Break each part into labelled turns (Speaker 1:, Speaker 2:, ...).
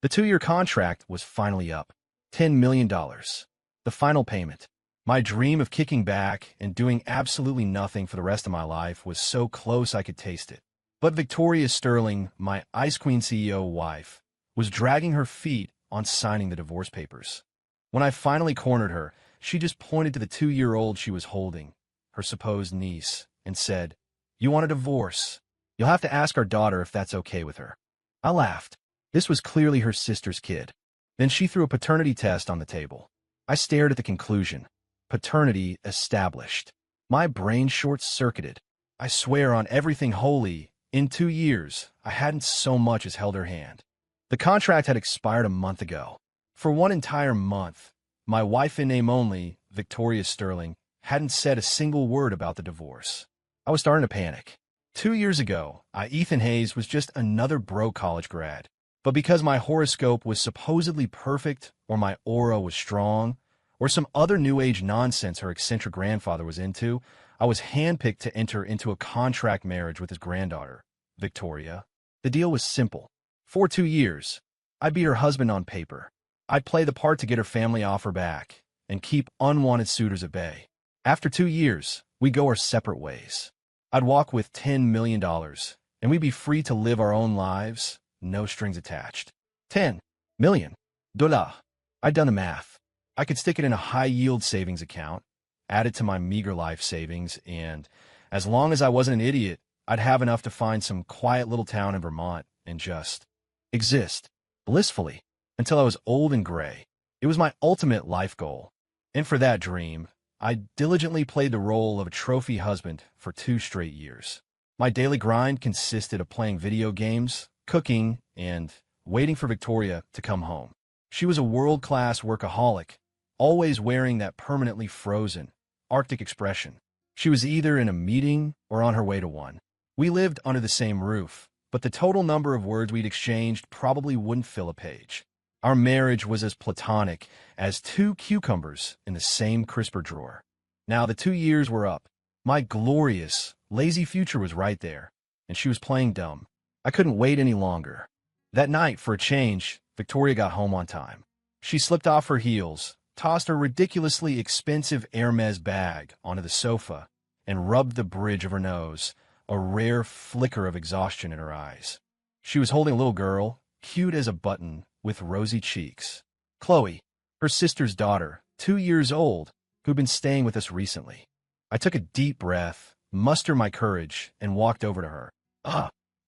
Speaker 1: The 2-year contract was finally up. $10 million. The final payment. My dream of kicking back and doing absolutely nothing for the rest of my life was so close I could taste it. But Victoria Sterling, my Ice Queen CEO wife, was dragging her feet on signing the divorce papers. When I finally cornered her, she just pointed to the 2-year-old she was holding, her supposed niece, and said, "You want a divorce? You'll have to ask our daughter if that's okay with her." I laughed. This was clearly her sister's kid. Then she threw a paternity test on the table. I stared at the conclusion. Paternity established. My brain short-circuited. I swear on everything holy, in 2 years, I hadn't so much as held her hand. The contract had expired a month ago. For one entire month, my wife in name only, Victoria Sterling, hadn't said a single word about the divorce. I was starting to panic. 2 years ago, Ethan Hayes was just another broke college grad. But because my horoscope was supposedly perfect, or my aura was strong, or some other New Age nonsense her eccentric grandfather was into, I was handpicked to enter into a contract marriage with his granddaughter, Victoria. The deal was simple. For 2 years, I'd be her husband on paper. I'd play the part to get her family off her back and keep unwanted suitors at bay. After 2 years, we'd go our separate ways. I'd walk with $10 million, and we'd be free to live our own lives, no strings attached. $10 million. I'd done the math. I could stick it in a high-yield savings account, add it to my meager life savings, and as long as I wasn't an idiot, I'd have enough to find some quiet little town in Vermont and just exist blissfully until I was old and gray. It was my ultimate life goal. And for that dream, I diligently played the role of a trophy husband for 2 straight years. My daily grind consisted of playing video games, cooking, and waiting for Victoria to come home. She was a world-class workaholic, always wearing that permanently frozen, Arctic expression. She was either in a meeting or on her way to one. We lived under the same roof, but the total number of words we'd exchanged probably wouldn't fill a page. Our marriage was as platonic as 2 cucumbers in the same crisper drawer. Now the 2 years were up. My glorious, lazy future was right there, and she was playing dumb. I couldn't wait any longer. That night, for a change, Victoria got home on time. She slipped off her heels, tossed her ridiculously expensive Hermes bag onto the sofa, and rubbed the bridge of her nose, a rare flicker of exhaustion in her eyes. She was holding a little girl, cute as a button, with rosy cheeks. Chloe, her sister's daughter, 2 years old, who'd been staying with us recently. I took a deep breath, mustered my courage, and walked over to her.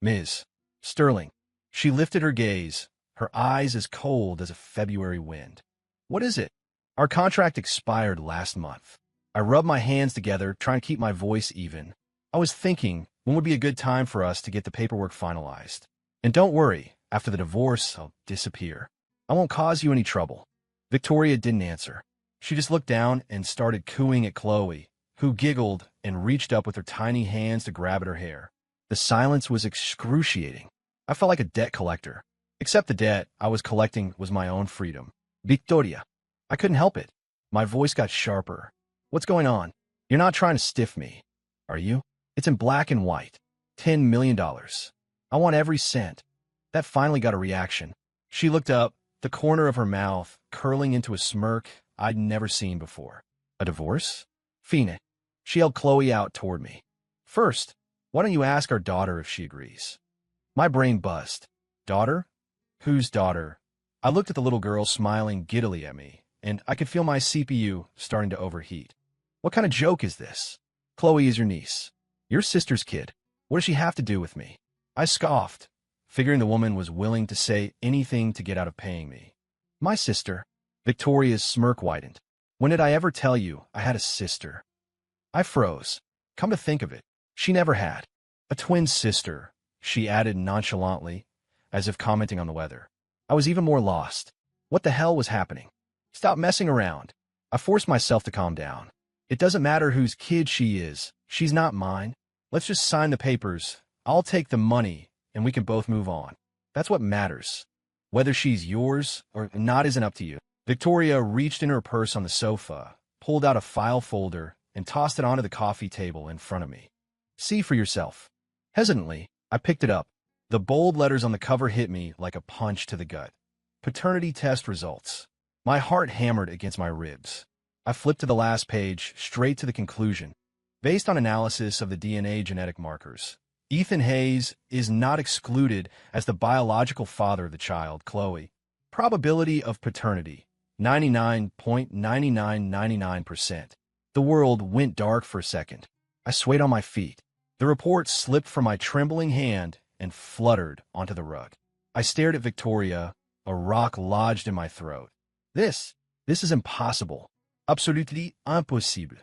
Speaker 1: Ms. Sterling. She lifted her gaze, her eyes as cold as a February wind. What is it? Our contract expired last month. I rubbed my hands together, trying to keep my voice even. I was thinking, when would be a good time for us to get the paperwork finalized? And don't worry, after the divorce, I'll disappear. I won't cause you any trouble. Victoria didn't answer. She just looked down and started cooing at Chloe, who giggled and reached up with her tiny hands to grab at her hair. The silence was excruciating. I felt like a debt collector. Except the debt I was collecting was my own freedom. Victoria. I couldn't help it. My voice got sharper. What's going on? You're not trying to stiff me, are you? It's in black and white. $10 million. I want every cent. That finally got a reaction. She looked up, the corner of her mouth curling into a smirk I'd never seen before. A divorce? Phoenix. She held Chloe out toward me. First, why don't you ask our daughter if she agrees? My brain buzzed. Daughter? Whose daughter? I looked at the little girl smiling giddily at me, and I could feel my CPU starting to overheat. What kind of joke is this? Chloe is your niece. Your sister's kid. What does she have to do with me? I scoffed, figuring the woman was willing to say anything to get out of paying me. My sister. Victoria's smirk widened. When did I ever tell you I had a sister? I froze. Come to think of it, she never had. A twin sister, she added nonchalantly, as if commenting on the weather. I was even more lost. What the hell was happening? Stop messing around. I forced myself to calm down. It doesn't matter whose kid she is. She's not mine. Let's just sign the papers. I'll take the money, and we can both move on. That's what matters. Whether she's yours or not isn't up to you. Victoria reached in her purse on the sofa, pulled out a file folder, and tossed it onto the coffee table in front of me. See for yourself. Hesitantly, I picked it up. The bold letters on the cover hit me like a punch to the gut. Paternity test results. My heart hammered against my ribs. I flipped to the last page, straight to the conclusion. Based on analysis of the DNA genetic markers, Ethan Hayes is not excluded as the biological father of the child, Chloe. Probability of paternity, 99.9999%. The world went dark for a second. I swayed on my feet. The report slipped from my trembling hand and fluttered onto the rug. I stared at Victoria, a rock lodged in my throat. This is impossible. Absolutely impossible.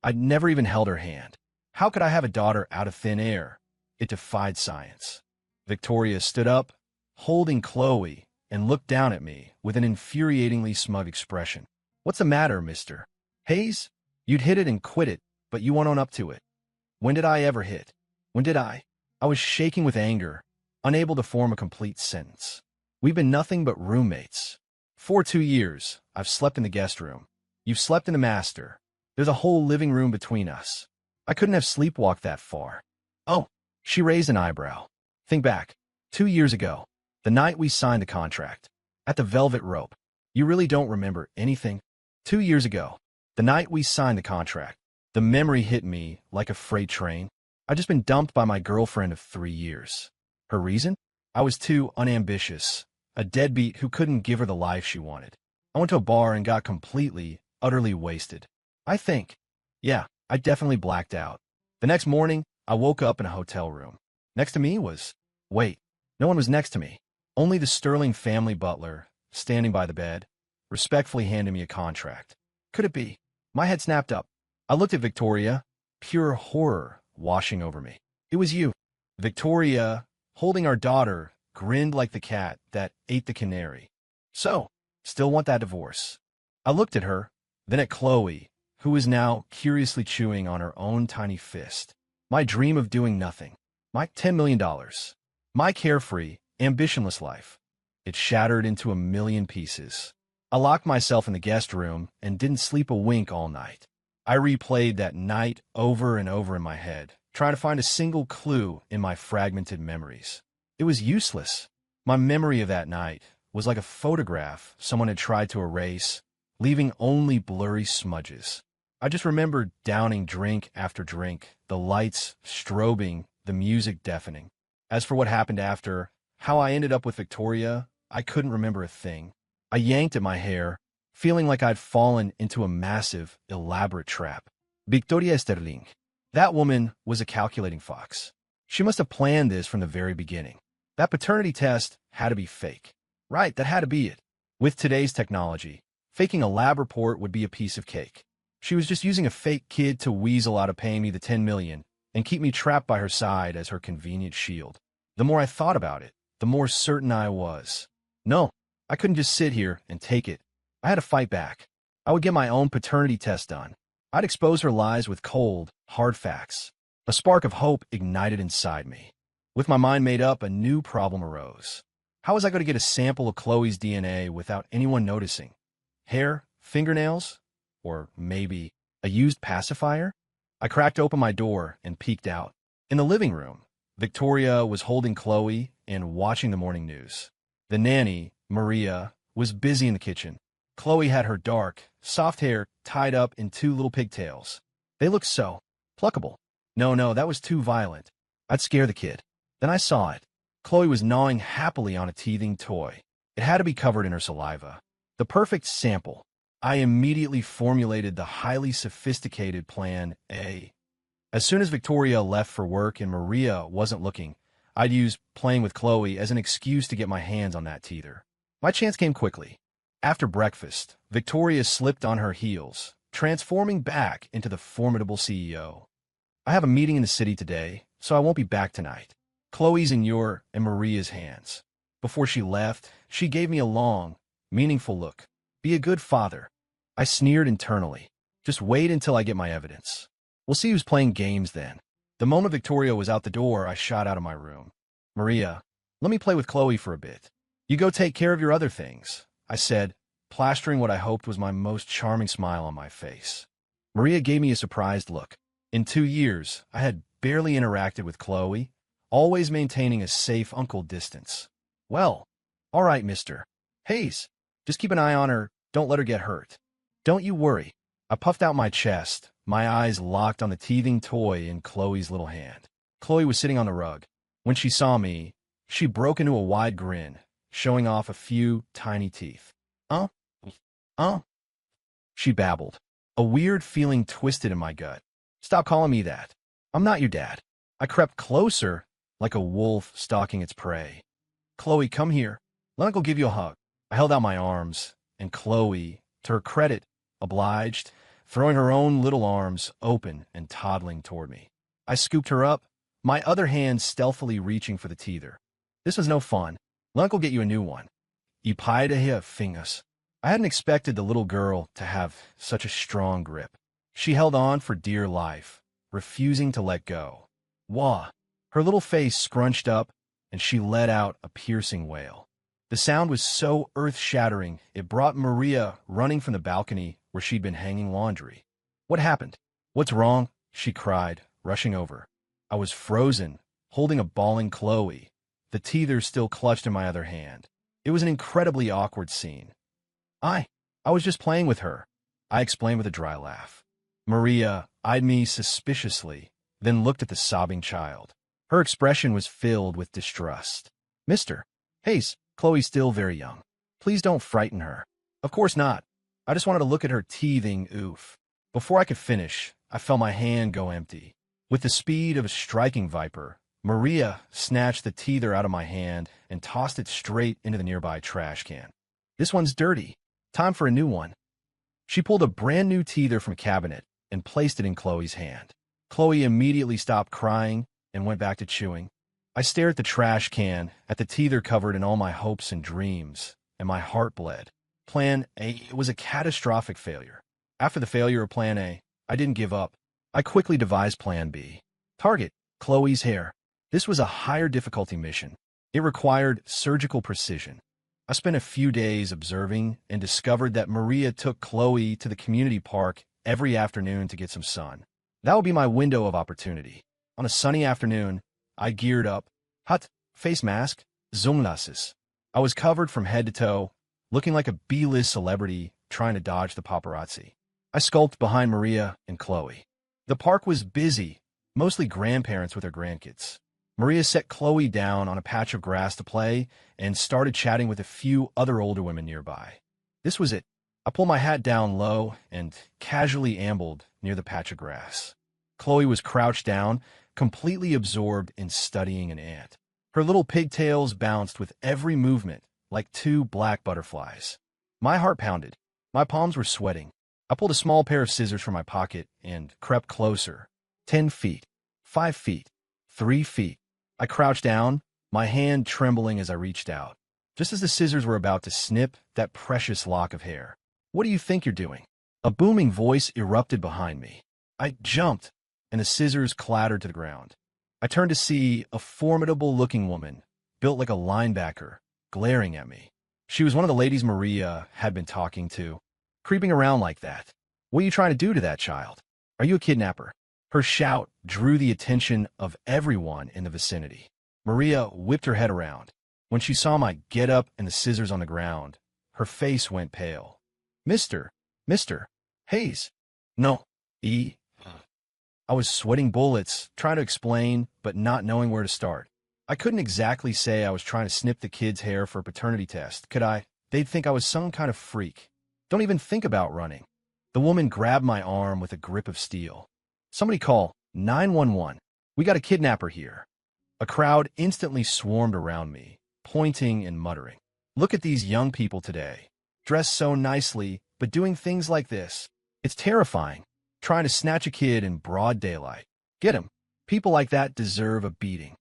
Speaker 1: I'd never even held her hand. How could I have a daughter out of thin air? It defied science. Victoria stood up, holding Chloe, and looked down at me with an infuriatingly smug expression. What's the matter, Mr. Hayes? You'd hit it and quit it, but you won't own up to it. When did I ever hit? When did I? I was shaking with anger, unable to form a complete sentence. We've been nothing but roommates. For 2 years, I've slept in the guest room. You've slept in the master. There's a whole living room between us. I couldn't have sleepwalked that far. Oh, she raised an eyebrow. Think back. 2 years ago, the night we signed the contract. At the Velvet Rope. You really don't remember anything? 2 years ago, the night we signed the contract. The memory hit me like a freight train. I'd just been dumped by my girlfriend of 3 years. Her reason? I was too unambitious. A deadbeat who couldn't give her the life she wanted. I went to a bar and got completely, utterly wasted. I think. Yeah, I definitely blacked out. The next morning, I woke up in a hotel room. Next to me was... Wait, no one was next to me. Only the Sterling family butler, standing by the bed, respectfully handed me a contract. Could it be? My head snapped up. I looked at Victoria, pure horror washing over me. It was you. Victoria, holding our daughter, grinned like the cat that ate the canary. So, still want that divorce? I looked at her, then at Chloe, who was now curiously chewing on her own tiny fist. My dream of doing nothing. My $10 million. My carefree, ambitionless life. It shattered into a million pieces. I locked myself in the guest room and didn't sleep a wink all night. I replayed that night over and over in my head, trying to find a single clue in my fragmented memories. It was useless. My memory of that night was like a photograph someone had tried to erase, leaving only blurry smudges. I just remembered downing drink after drink, the lights strobing, the music deafening. As for what happened after, how I ended up with Victoria, I couldn't remember a thing. I yanked at my hair, feeling like I'd fallen into a massive, elaborate trap. Victoria Sterling. That woman was a calculating fox. She must have planned this from the very beginning. That paternity test had to be fake. Right, that had to be it. With today's technology, faking a lab report would be a piece of cake. She was just using a fake kid to weasel out of paying me the $10 million and keep me trapped by her side as her convenient shield. The more I thought about it, the more certain I was. No, I couldn't just sit here and take it. I had to fight back. I would get my own paternity test done. I'd expose her lies with cold, hard facts. A spark of hope ignited inside me. With my mind made up, a new problem arose. How was I going to get a sample of Chloe's DNA without anyone noticing? Hair? Fingernails? Or maybe a used pacifier? I cracked open my door and peeked out. In the living room, Victoria was holding Chloe and watching the morning news. The nanny, Maria, was busy in the kitchen. Chloe had her dark, soft hair tied up in 2 little pigtails. They looked so pluckable. No, that was too violent. I'd scare the kid. Then I saw it. Chloe was gnawing happily on a teething toy. It had to be covered in her saliva. The perfect sample. I immediately formulated the highly sophisticated Plan A. As soon as Victoria left for work and Maria wasn't looking, I'd use playing with Chloe as an excuse to get my hands on that teether. My chance came quickly. After breakfast, Victoria slipped on her heels, transforming back into the formidable CEO. I have a meeting in the city today, so I won't be back tonight. Chloe's in your and Maria's hands. Before she left, she gave me a long, meaningful look. Be a good father. I sneered internally. Just wait until I get my evidence. We'll see who's playing games then. The moment Victoria was out the door, I shot out of my room. Maria, let me play with Chloe for a bit. You go take care of your other things, I said, plastering what I hoped was my most charming smile on my face. Maria gave me a surprised look. In 2 years, I had barely interacted with Chloe, always maintaining a safe uncle distance. Well, all right, Mr. Hayes, just keep an eye on her. Don't let her get hurt. Don't you worry. I puffed out my chest, my eyes locked on the teething toy in Chloe's little hand. Chloe was sitting on the rug. When she saw me, she broke into a wide grin, showing off a few tiny teeth. Uh? Uh? She babbled. A weird feeling twisted in my gut. Stop calling me that. I'm not your dad. I crept closer, like a wolf stalking its prey. Chloe, come here. Let Uncle give you a hug. I held out my arms, and Chloe, to her credit, obliged, throwing her own little arms open and toddling toward me. I scooped her up, my other hand stealthily reaching for the teether. This was no fun. Let Uncle get you a new one. You pie to here, fingers. I hadn't expected the little girl to have such a strong grip. She held on for dear life, refusing to let go. Wah! Her little face scrunched up, and she let out a piercing wail. The sound was so earth-shattering, it brought Maria running from the balcony where she'd been hanging laundry. What happened? What's wrong? She cried, rushing over. I was frozen, holding a bawling Chloe, the teether still clutched in my other hand. It was an incredibly awkward scene. I was just playing with her, I explained with a dry laugh. Maria eyed me suspiciously, then looked at the sobbing child. Her expression was filled with distrust. Mr. Hayes, Chloe's still very young. Please don't frighten her. Of course not. I just wanted to look at her teething oof. Before I could finish, I felt my hand go empty. With the speed of a striking viper, Maria snatched the teether out of my hand and tossed it straight into the nearby trash can. This one's dirty. Time for a new one. She pulled a brand new teether from a cabinet and placed it in Chloe's hand. Chloe immediately stopped crying and went back to chewing. I stared at the trash can, at the teether covered in all my hopes and dreams, and my heart bled. Plan A was a catastrophic failure. After the failure of Plan A, I didn't give up. I quickly devised Plan B. Target, Chloe's hair. This was a higher difficulty mission. It required surgical precision. I spent a few days observing and discovered that Maria took Chloe to the community park every afternoon to get some sun. That would be my window of opportunity. On a sunny afternoon, I geared up, hot, face mask, sunglasses. I was covered from head to toe, looking like a B-list celebrity trying to dodge the paparazzi. I skulked behind Maria and Chloe. The park was busy, mostly grandparents with their grandkids. Maria set Chloe down on a patch of grass to play and started chatting with a few other older women nearby. This was it. I pulled my hat down low and casually ambled near the patch of grass. Chloe was crouched down, completely absorbed in studying an ant. Her little pigtails bounced with every movement, like two black butterflies. My heart pounded. My palms were sweating. I pulled a small pair of scissors from my pocket and crept closer. 10 feet, 5 feet, 3 feet. I crouched down, my hand trembling as I reached out. Just as the scissors were about to snip that precious lock of hair. What do you think you're doing? A booming voice erupted behind me. I jumped, and the scissors clattered to the ground. I turned to see a formidable-looking woman, built like a linebacker, glaring at me. She was one of the ladies Maria had been talking to, creeping around like that. What are you trying to do to that child? Are you a kidnapper? Her shout drew the attention of everyone in the vicinity. Maria whipped her head around. When she saw my get-up and the scissors on the ground, her face went pale. Mr. Hayes. No. I was sweating bullets, trying to explain, but not knowing where to start. I couldn't exactly say I was trying to snip the kid's hair for a paternity test, could I? They'd think I was some kind of freak. Don't even think about running. The woman grabbed my arm with a grip of steel. Somebody call 911. We got a kidnapper here. A crowd instantly swarmed around me, pointing and muttering. Look at these young people today. Dressed so nicely, but doing things like this. It's terrifying. Trying to snatch a kid in broad daylight. Get him. People like that deserve a beating.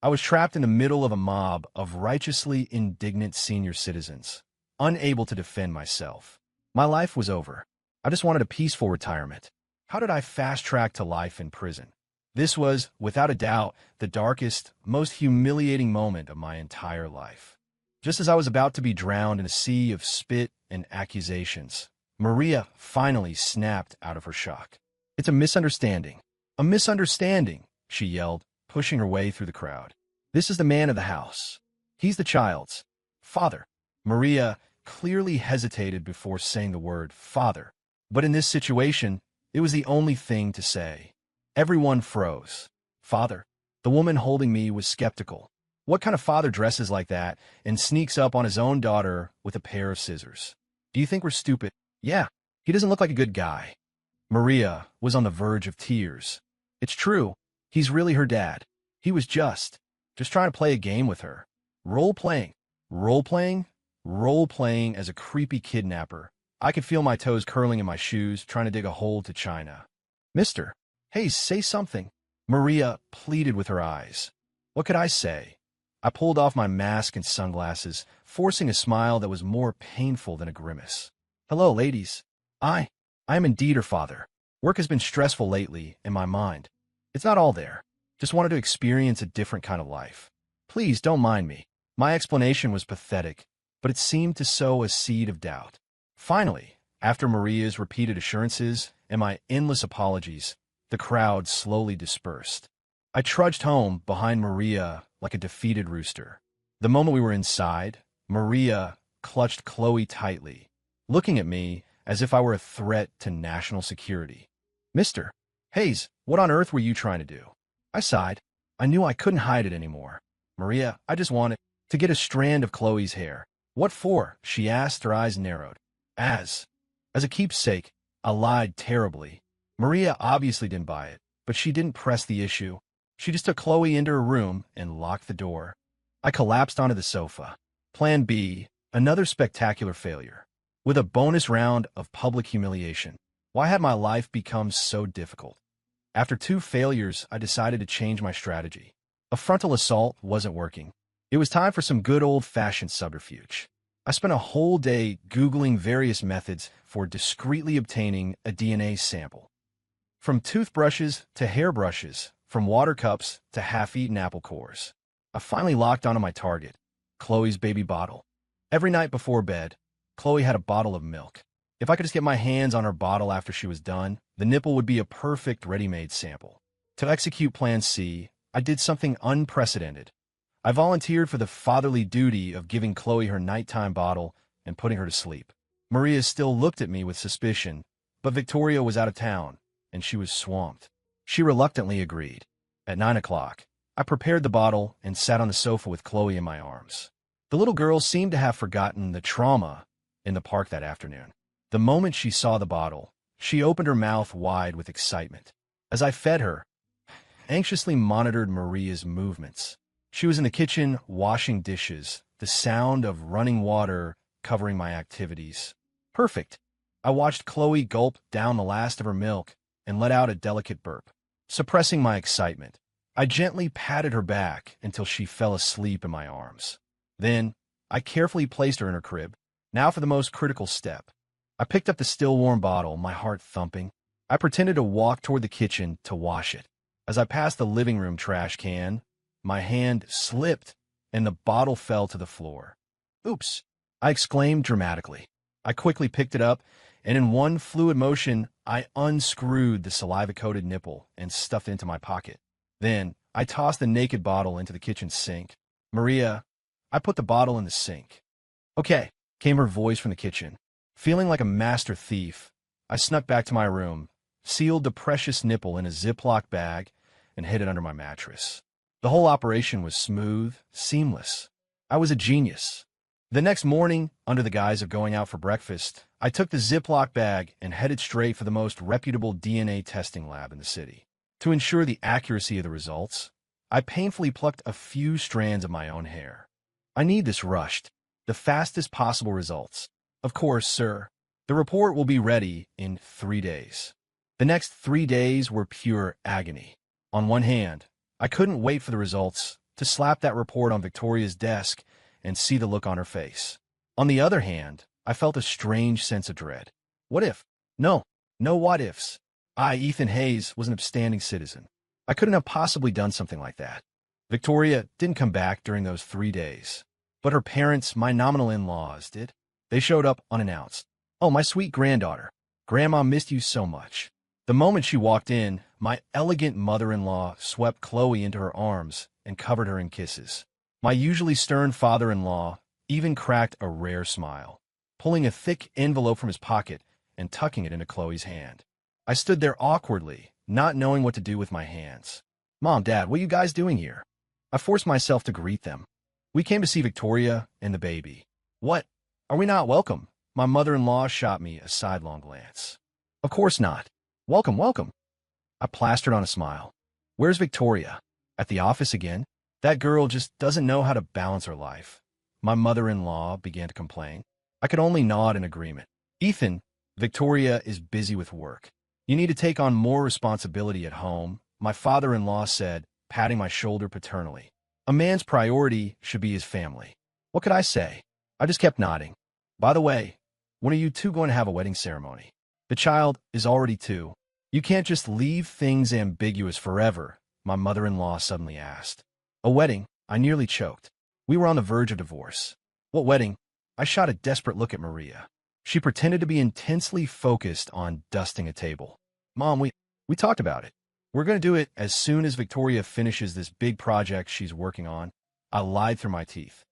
Speaker 1: I was trapped in the middle of a mob of righteously indignant senior citizens, unable to defend myself. My life was over. I just wanted a peaceful retirement. How did I fast-track to life in prison? This was, without a doubt, the darkest, most humiliating moment of my entire life. Just as I was about to be drowned in a sea of spit and accusations, Maria finally snapped out of her shock. It's a misunderstanding. A misunderstanding, she yelled, pushing her way through the crowd. This is the man of the house. He's the child's father. Maria clearly hesitated before saying the word father. But in this situation, it was the only thing to say. Everyone froze. Father? The woman holding me was skeptical. What kind of father dresses like that and sneaks up on his own daughter with a pair of scissors? Do you think we're stupid? Yeah, he doesn't look like a good guy. Maria was on the verge of tears. It's true. He's really her dad. He was just trying to play a game with her. Role-playing. Role-playing? Role-playing as a creepy kidnapper. I could feel my toes curling in my shoes, trying to dig a hole to China. Mister, hey, say something. Maria pleaded with her eyes. What could I say? I pulled off my mask and sunglasses, forcing a smile that was more painful than a grimace. Hello, ladies. I am indeed her father. Work has been stressful lately, in my mind. It's not all there. Just wanted to experience a different kind of life. Please don't mind me. My explanation was pathetic, but it seemed to sow a seed of doubt. Finally, after Maria's repeated assurances and my endless apologies, the crowd slowly dispersed. I trudged home behind Maria like a defeated rooster. The moment we were inside, Maria clutched Chloe tightly, looking at me as if I were a threat to national security. Mr. Hayes, what on earth were you trying to do? I sighed. I knew I couldn't hide it anymore. Maria, I just wanted to get a strand of Chloe's hair. What for? She asked, her eyes narrowed. As a keepsake, I lied terribly. Maria obviously didn't buy it, but she didn't press the issue. She just took Chloe into her room and locked the door. I collapsed onto the sofa. Plan B, another spectacular failure, with a bonus round of public humiliation. Why had my life become so difficult? After 2 failures, I decided to change my strategy. A frontal assault wasn't working. It was time for some good old-fashioned subterfuge. I spent a whole day Googling various methods for discreetly obtaining a DNA sample. From toothbrushes to hairbrushes, from water cups to half-eaten apple cores. I finally locked onto my target, Chloe's baby bottle. Every night before bed, Chloe had a bottle of milk. If I could just get my hands on her bottle after she was done, the nipple would be a perfect ready-made sample. To execute Plan C, I did something unprecedented. I volunteered for the fatherly duty of giving Chloe her nighttime bottle and putting her to sleep. Maria still looked at me with suspicion, but Victoria was out of town, and she was swamped. She reluctantly agreed. At 9 o'clock, I prepared the bottle and sat on the sofa with Chloe in my arms. The little girl seemed to have forgotten the trauma in the park that afternoon. The moment she saw the bottle, she opened her mouth wide with excitement. As I fed her, anxiously monitored Maria's movements. She was in the kitchen washing dishes, the sound of running water covering my activities. Perfect. I watched Chloe gulp down the last of her milk and let out a delicate burp. Suppressing my excitement, I gently patted her back until she fell asleep in my arms. Then, I carefully placed her in her crib. Now for the most critical step. I picked up the still-warm bottle, my heart thumping. I pretended to walk toward the kitchen to wash it. As I passed the living room trash can, my hand slipped and the bottle fell to the floor. Oops, I exclaimed dramatically. I quickly picked it up, and in one fluid motion, I unscrewed the saliva-coated nipple and stuffed it into my pocket. Then, I tossed the naked bottle into the kitchen sink. Maria, I put the bottle in the sink. Okay, came her voice from the kitchen. Feeling like a master thief, I snuck back to my room, sealed the precious nipple in a Ziploc bag, and hid it under my mattress. The whole operation was smooth, seamless. I was a genius. The next morning, under the guise of going out for breakfast, I took the Ziploc bag and headed straight for the most reputable DNA testing lab in the city. To ensure the accuracy of the results, I painfully plucked a few strands of my own hair. I need this rushed, the fastest possible results. Of course, sir. The report will be ready in 3 days. The next 3 days were pure agony. On one hand, I couldn't wait for the results, to slap that report on Victoria's desk and see the look on her face. On the other hand, I felt a strange sense of dread. What if? No what ifs. I, Ethan Hayes, was an upstanding citizen. I couldn't have possibly done something like that. Victoria didn't come back during those 3 days. But her parents, my nominal in-laws, did. They showed up unannounced. Oh, my sweet granddaughter. Grandma missed you so much. The moment she walked in, my elegant mother-in-law swept Chloe into her arms and covered her in kisses. My usually stern father-in-law even cracked a rare smile, pulling a thick envelope from his pocket and tucking it into Chloe's hand. I stood there awkwardly, not knowing what to do with my hands. Mom, Dad, what are you guys doing here? I forced myself to greet them. We came to see Victoria and the baby. What? Are we not welcome? My mother-in-law shot me a sidelong glance. Of course not. Welcome, welcome. I plastered on a smile. Where's Victoria? At the office again? That girl just doesn't know how to balance her life. My mother-in-law began to complain. I could only nod in agreement. Ethan, Victoria is busy with work. You need to take on more responsibility at home, my father-in-law said, patting my shoulder paternally. A man's priority should be his family. What could I say? I just kept nodding. By the way, when are you two going to have a wedding ceremony? The child is already 2. You can't just leave things ambiguous forever, my mother-in-law suddenly asked. A wedding? I nearly choked. We were on the verge of divorce. What wedding? I shot a desperate look at Maria. She pretended to be intensely focused on dusting a table. Mom, we talked about it. We're going to do it as soon as Victoria finishes this big project she's working on. I lied through my teeth.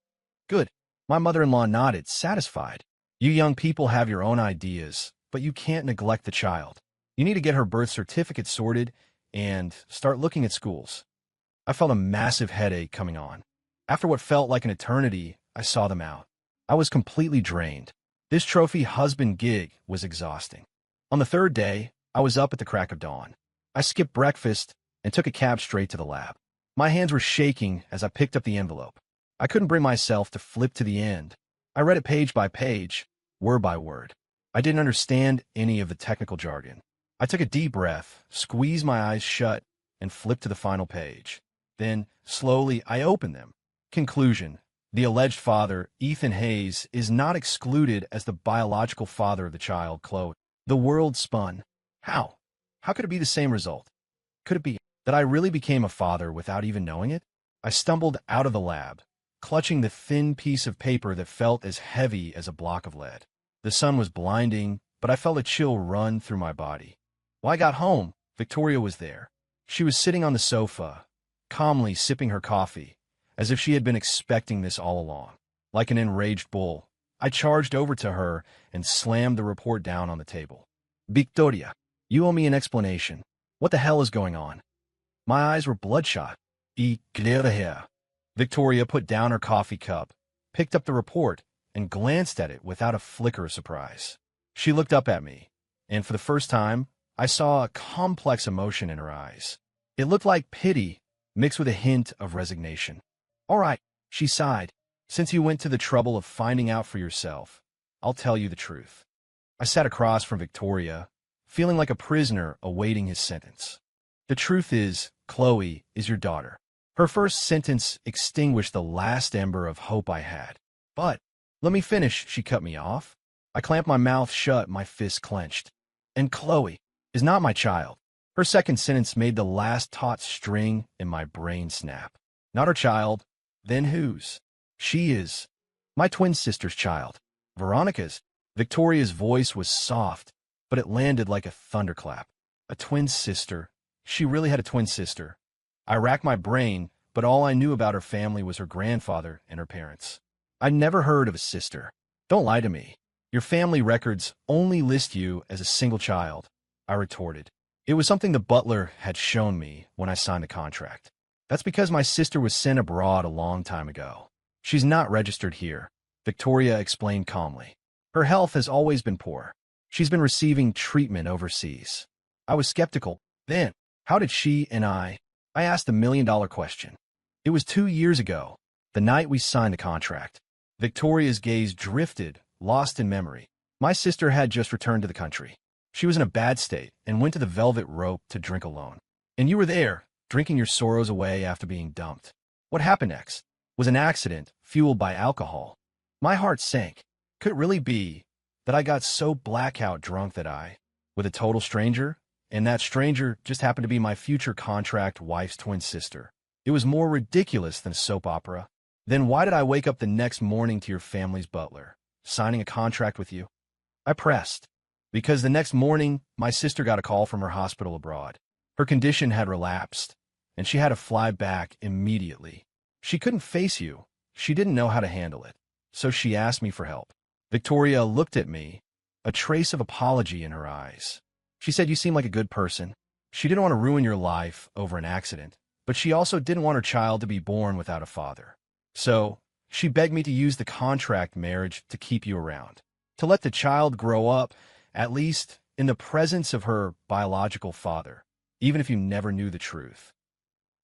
Speaker 1: Good. My mother-in-law nodded, satisfied. You young people have your own ideas, but you can't neglect the child. You need to get her birth certificate sorted and start looking at schools. I felt a massive headache coming on. After what felt like an eternity, I saw them out. I was completely drained. This trophy husband gig was exhausting. On the 3rd day, I was up at the crack of dawn. I skipped breakfast and took a cab straight to the lab. My hands were shaking as I picked up the envelope. I couldn't bring myself to flip to the end. I read it page by page, word by word. I didn't understand any of the technical jargon. I took a deep breath, squeezed my eyes shut, and flipped to the final page. Then, slowly, I opened them. Conclusion. The alleged father, Ethan Hayes, is not excluded as the biological father of the child, Chloe. The world spun. How? How could it be the same result? Could it be that I really became a father without even knowing it? I stumbled out of the lab, clutching the thin piece of paper that felt as heavy as a block of lead. The sun was blinding, but I felt a chill run through my body. When I got home, Victoria was there. She was sitting on the sofa, calmly sipping her coffee, as if she had been expecting this all along. Like an enraged bull, I charged over to her and slammed the report down on the table. Victoria, you owe me an explanation. What the hell is going on? My eyes were bloodshot. Victoria put down her coffee cup, picked up the report, and glanced at it without a flicker of surprise. She looked up at me, and for the first time, I saw a complex emotion in her eyes. It looked like pity, mixed with a hint of resignation. All right, she sighed. Since you went to the trouble of finding out for yourself, I'll tell you the truth. I sat across from Victoria, feeling like a prisoner awaiting his sentence. The truth is, Chloe is your daughter. Her first sentence extinguished the last ember of hope I had. But, let me finish, she cut me off. I clamped my mouth shut, my fists clenched. And Chloe is not my child. Her second sentence made the last taut string in my brain snap. Not her child, then whose? She is my twin sister's child. Veronica's. Victoria's voice was soft, but it landed like a thunderclap. A twin sister. She really had a twin sister. I racked my brain, but all I knew about her family was her grandfather and her parents. I'd never heard of a sister. Don't lie to me. Your family records only list you as a single child, I retorted. It was something the butler had shown me when I signed the contract. That's because my sister was sent abroad a long time ago. She's not registered here, Victoria explained calmly. Her health has always been poor. She's been receiving treatment overseas. I was skeptical. Then, how did she and I asked the million-dollar question. It was 2 years ago, the night we signed the contract. Victoria's gaze drifted, lost in memory. My sister had just returned to the country. She was in a bad state and went to the Velvet Rope to drink alone. And you were there, drinking your sorrows away after being dumped. What happened next was an accident fueled by alcohol. My heart sank. Could it really be that I got so blackout drunk that I, with a total stranger, and that stranger just happened to be my future contract wife's twin sister? It was more ridiculous than a soap opera. Then why did I wake up the next morning to your family's butler, signing a contract with you? I pressed. Because the next morning, my sister got a call from her hospital abroad. Her condition had relapsed, and she had to fly back immediately. She couldn't face you. She didn't know how to handle it. so she asked me for help. Victoria looked at me, a trace of apology in her eyes. She said, "You seem like a good person." She didn't want to ruin your life over an accident, but she also didn't want her child to be born without a father. So, she begged me to use the contract marriage to keep you around, to let the child grow up, at least in the presence of her biological father, even if you never knew the truth.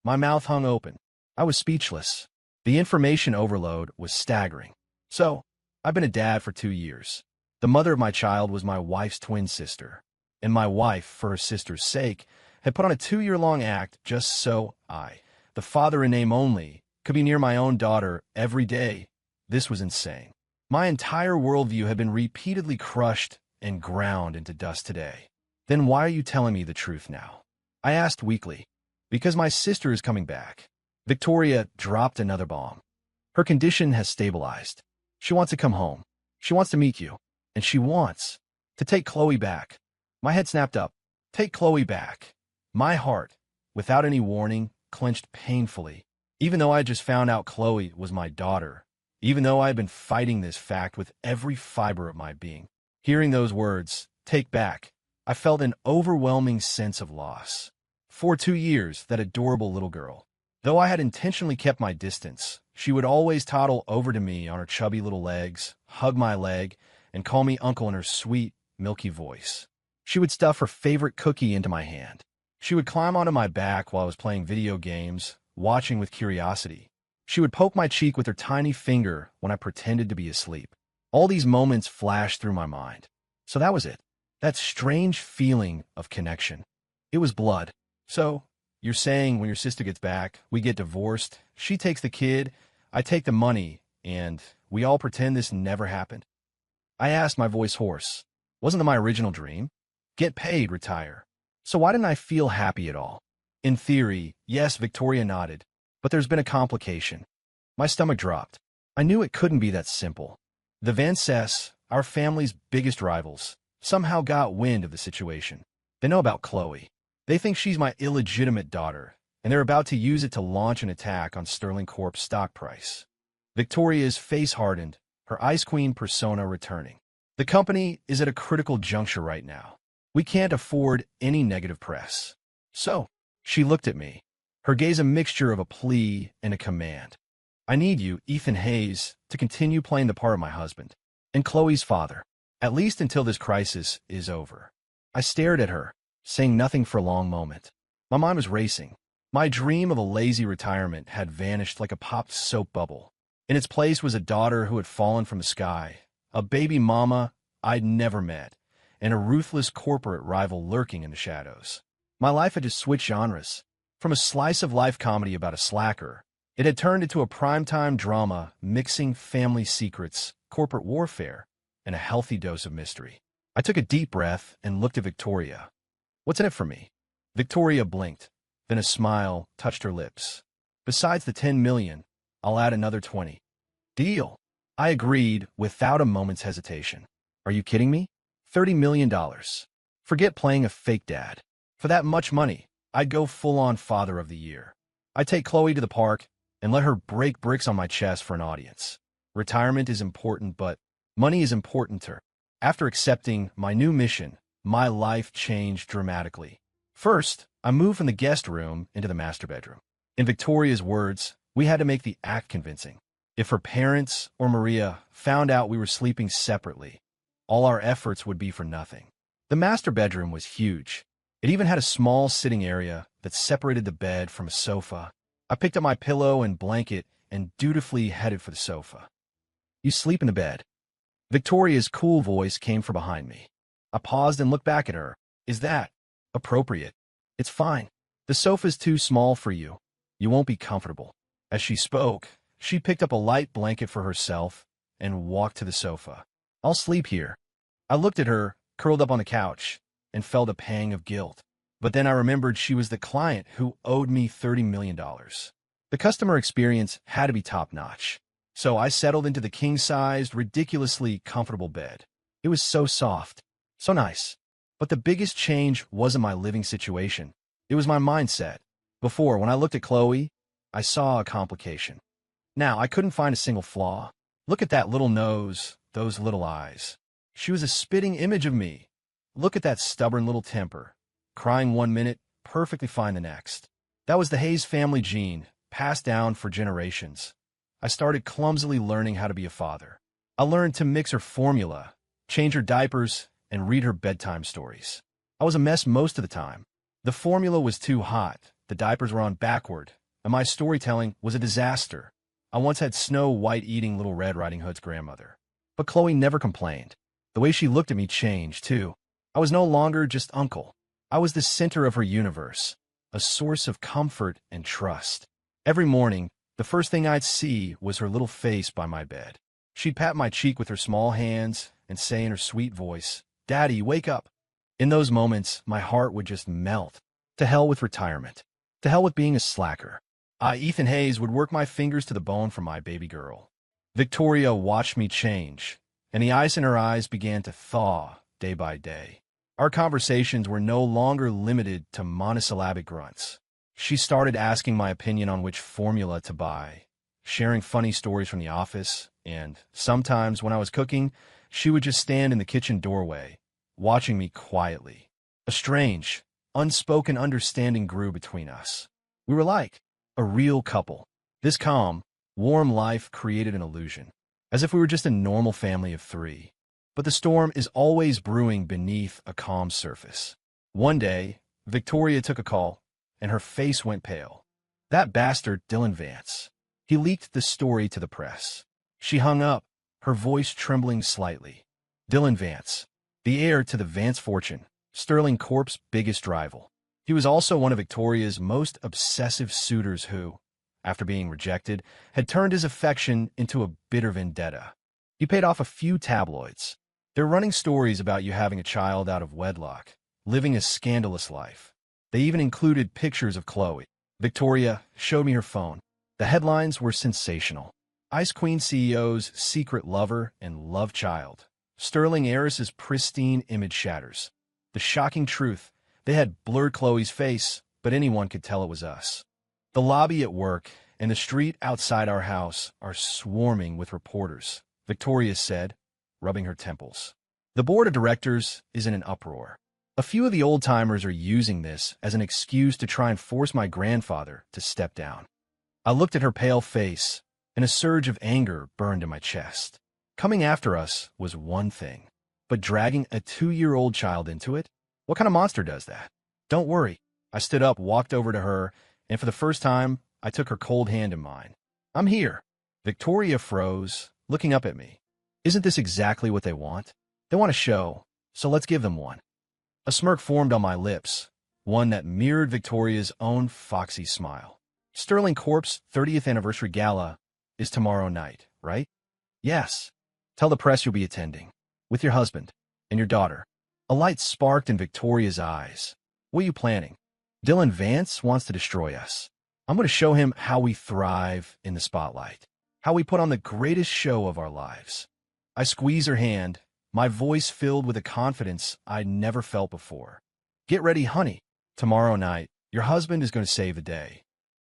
Speaker 1: My mouth hung open. I was speechless. The information overload was staggering. So, I've been a dad for 2 years. The mother of my child was my wife's twin sister, and my wife, for her sister's sake, had put on a 2-year-long act just so I, the father in name only, could be near my own daughter every day. This was insane. My entire worldview had been repeatedly crushed and ground into dust today. Then why are you telling me the truth now? I asked weakly. Because my sister is coming back. Victoria dropped another bomb. Her condition has stabilized. She wants to come home. She wants to meet you. And she wants to take Chloe back. My head snapped up. Take Chloe back. My heart, without any warning, clenched painfully. Even though I had just found out Chloe was my daughter, even though I had been fighting this fact with every fiber of my being, hearing those words, take back, I felt an overwhelming sense of loss. For 2 years, that adorable little girl, though I had intentionally kept my distance, she would always toddle over to me on her chubby little legs, hug my leg, and call me uncle in her sweet, milky voice. She would stuff her favorite cookie into my hand. She would climb onto my back while I was playing video games, watching with curiosity. She would poke my cheek with her tiny finger when I pretended to be asleep. All these moments flashed through my mind. So that was it. That strange feeling of connection. It was blood. So, you're saying when your sister gets back, we get divorced, she takes the kid, I take the money, and we all pretend this never happened? I asked, my voice hoarse. Wasn't that my original dream? Get paid, retire. So why didn't I feel happy at all? In theory, yes, Victoria nodded, but there's been a complication. My stomach dropped. I knew it couldn't be that simple. The Vances, our family's biggest rivals, somehow got wind of the situation. They know about Chloe. They think she's my illegitimate daughter, and they're about to use it to launch an attack on Sterling Corp's stock price. Victoria's face hardened, her Ice Queen persona returning. The company is at a critical juncture right now. We can't afford any negative press. So, she looked at me, her gaze a mixture of a plea and a command. I need you, Ethan Hayes, to continue playing the part of my husband and Chloe's father, at least until this crisis is over. I stared at her, saying nothing for a long moment. My mind was racing. My dream of a lazy retirement had vanished like a popped soap bubble. In its place was a daughter who had fallen from the sky, a baby mama I'd never met, and a ruthless corporate rival lurking in the shadows. My life had just switched genres. From a slice-of-life comedy about a slacker, it had turned into a primetime drama mixing family secrets, corporate warfare, and a healthy dose of mystery. I took a deep breath and looked at Victoria. What's in it for me? Victoria blinked, then a smile touched her lips. Besides the 10 million, I'll add another 20. Deal. I agreed without a moment's hesitation. Are you kidding me? $30 million. Forget playing a fake dad. For that much money, I'd go full-on father of the year. I'd take Chloe to the park and let her break bricks on my chest for an audience. Retirement is important, but money is importanter. After accepting my new mission, my life changed dramatically. First, I moved from the guest room into the master bedroom. In Victoria's words, we had to make the act convincing. If her parents or Maria found out we were sleeping separately, all our efforts would be for nothing. The master bedroom was huge. It even had a small sitting area that separated the bed from a sofa. I picked up my pillow and blanket and dutifully headed for the sofa. You sleep in the bed. Victoria's cool voice came from behind me. I paused and looked back at her. Is that appropriate? It's fine. The sofa's too small for you. You won't be comfortable. As she spoke, she picked up a light blanket for herself and walked to the sofa. I'll sleep here. I looked at her, curled up on the couch, and felt a pang of guilt. But then I remembered she was the client who owed me $30 million. The customer experience had to be top-notch. So I settled into the king-sized, ridiculously comfortable bed. It was so soft, so nice. But the biggest change wasn't my living situation. It was my mindset. Before, when I looked at Chloe, I saw a complication. Now, I couldn't find a single flaw. Look at that little nose, those little eyes. She was a spitting image of me. Look at that stubborn little temper. Crying 1 minute, perfectly fine the next. That was the Hayes family gene, passed down for generations. I started clumsily learning how to be a father. I learned to mix her formula, change her diapers, and read her bedtime stories. I was a mess most of the time. The formula was too hot, the diapers were on backward, and my storytelling was a disaster. I once had Snow White eating Little Red Riding Hood's grandmother. But Chloe never complained. The way she looked at me changed, too. I was no longer just uncle. I was the center of her universe, a source of comfort and trust. Every morning, the first thing I'd see was her little face by my bed. She'd pat my cheek with her small hands and say in her sweet voice, "Daddy, wake up." In those moments, my heart would just melt. To hell with retirement. To hell with being a slacker. Ethan Hayes would work my fingers to the bone for my baby girl. Victoria watched me change, and the ice in her eyes began to thaw day by day. Our conversations were no longer limited to monosyllabic grunts. She started asking my opinion on which formula to buy, sharing funny stories from the office, and sometimes when I was cooking, she would just stand in the kitchen doorway, watching me quietly. A strange, unspoken understanding grew between us. We were like a real couple. This calm, warm life created an illusion, as if we were just a normal family of three. But the storm is always brewing beneath a calm surface. One day, Victoria took a call, and her face went pale. That bastard, Dylan Vance. He leaked the story to the press. She hung up, her voice trembling slightly. Dylan Vance, the heir to the Vance fortune, Sterling Corp's biggest rival. He was also one of Victoria's most obsessive suitors who, after being rejected, had turned his affection into a bitter vendetta. He paid off a few tabloids. They're running stories about you having a child out of wedlock, living a scandalous life. They even included pictures of Chloe. Victoria showed me her phone. The headlines were sensational. Ice Queen CEO's secret lover and love child. Sterling heiress's pristine image shatters. The shocking truth, they had blurred Chloe's face, but anyone could tell it was us. The lobby at work and the street outside our house are swarming with reporters, Victoria said, rubbing her temples. The board of directors is in an uproar. A few of the old-timers are using this as an excuse to try and force my grandfather to step down. I looked at her pale face, and a surge of anger burned in my chest. Coming after us was one thing, but dragging a 2-year-old child into it? What kind of monster does that? Don't worry. I stood up, walked over to her, and for the first time, I took her cold hand in mine. I'm here. Victoria froze, looking up at me. Isn't this exactly what they want? They want a show, so let's give them one. A smirk formed on my lips, one that mirrored Victoria's own foxy smile. Sterling Corp's 30th anniversary gala is tomorrow night, right? Yes. Tell the press you'll be attending, with your husband and your daughter. A light sparked in Victoria's eyes. What are you planning? Dylan Vance wants to destroy us. I'm going to show him how we thrive in the spotlight, how we put on the greatest show of our lives. I squeezed her hand, my voice filled with a confidence I'd never felt before. Get ready, honey. Tomorrow night, your husband is going to save the day.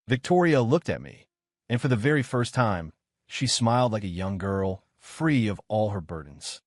Speaker 1: Victoria looked at me, and for the very first time, she smiled like a young girl, free of all her burdens.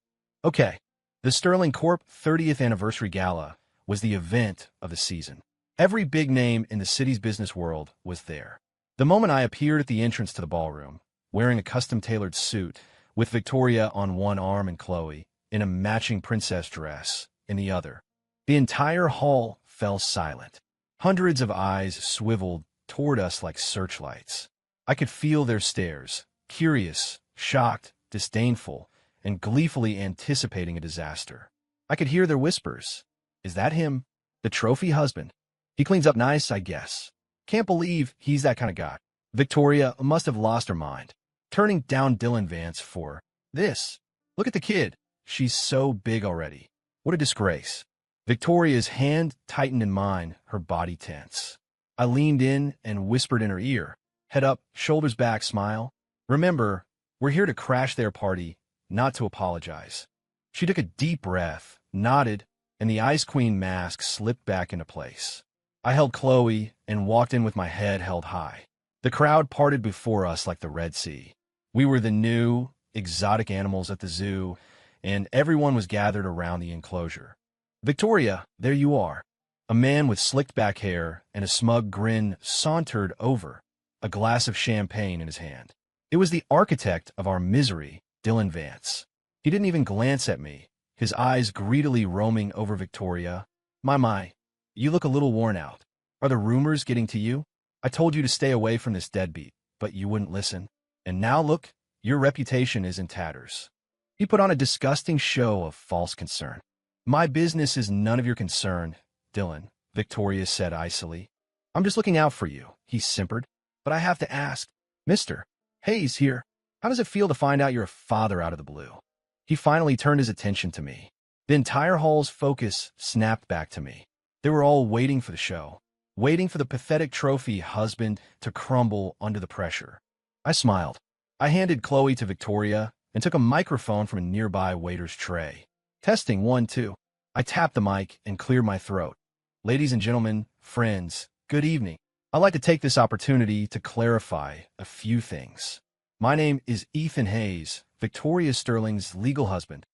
Speaker 1: Okay, the Sterling Corp 30th anniversary gala was the event of the season. Every big name in the city's business world was there. The moment I appeared at the entrance to the ballroom, wearing a custom-tailored suit, with Victoria on one arm and Chloe, in a matching princess dress, in the other, the entire hall fell silent. Hundreds of eyes swiveled toward us like searchlights. I could feel their stares, curious, shocked, disdainful, and gleefully anticipating a disaster. I could hear their whispers. Is that him? The trophy husband? He cleans up nice, I guess. Can't believe he's that kind of guy. Victoria must have lost her mind, turning down Dylan Vance for this. Look at the kid. She's so big already. What a disgrace. Victoria's hand tightened in mine, her body tense. I leaned in and whispered in her ear, head up, shoulders back, smile. Remember, we're here to crash their party, not to apologize. She took a deep breath, nodded, and the Ice Queen mask slipped back into place. I held Chloe and walked in with my head held high. The crowd parted before us like the Red Sea. We were the new, exotic animals at the zoo, and everyone was gathered around the enclosure. Victoria, there you are. A man with slicked back hair and a smug grin sauntered over, a glass of champagne in his hand. It was the architect of our misery, Dylan Vance. He didn't even glance at me, his eyes greedily roaming over Victoria. My, you look a little worn out. Are the rumors getting to you? I told you to stay away from this deadbeat, but you wouldn't listen. And now look, your reputation is in tatters. He put on a disgusting show of false concern. My business is none of your concern, Dylan, Victoria said icily. I'm just looking out for you, he simpered. But I have to ask, Mr. Hayes here, how does it feel to find out you're a father out of the blue? He finally turned his attention to me. The entire hall's focus snapped back to me. They were all waiting for the show, waiting for the pathetic trophy husband to crumble under the pressure. I smiled. I handed Chloe to Victoria and took a microphone from a nearby waiter's tray. Testing 1, 2. I tapped the mic and cleared my throat. Ladies and gentlemen, friends, good evening. I'd like to take this opportunity to clarify a few things. My name is Ethan Hayes, Victoria Sterling's legal husband.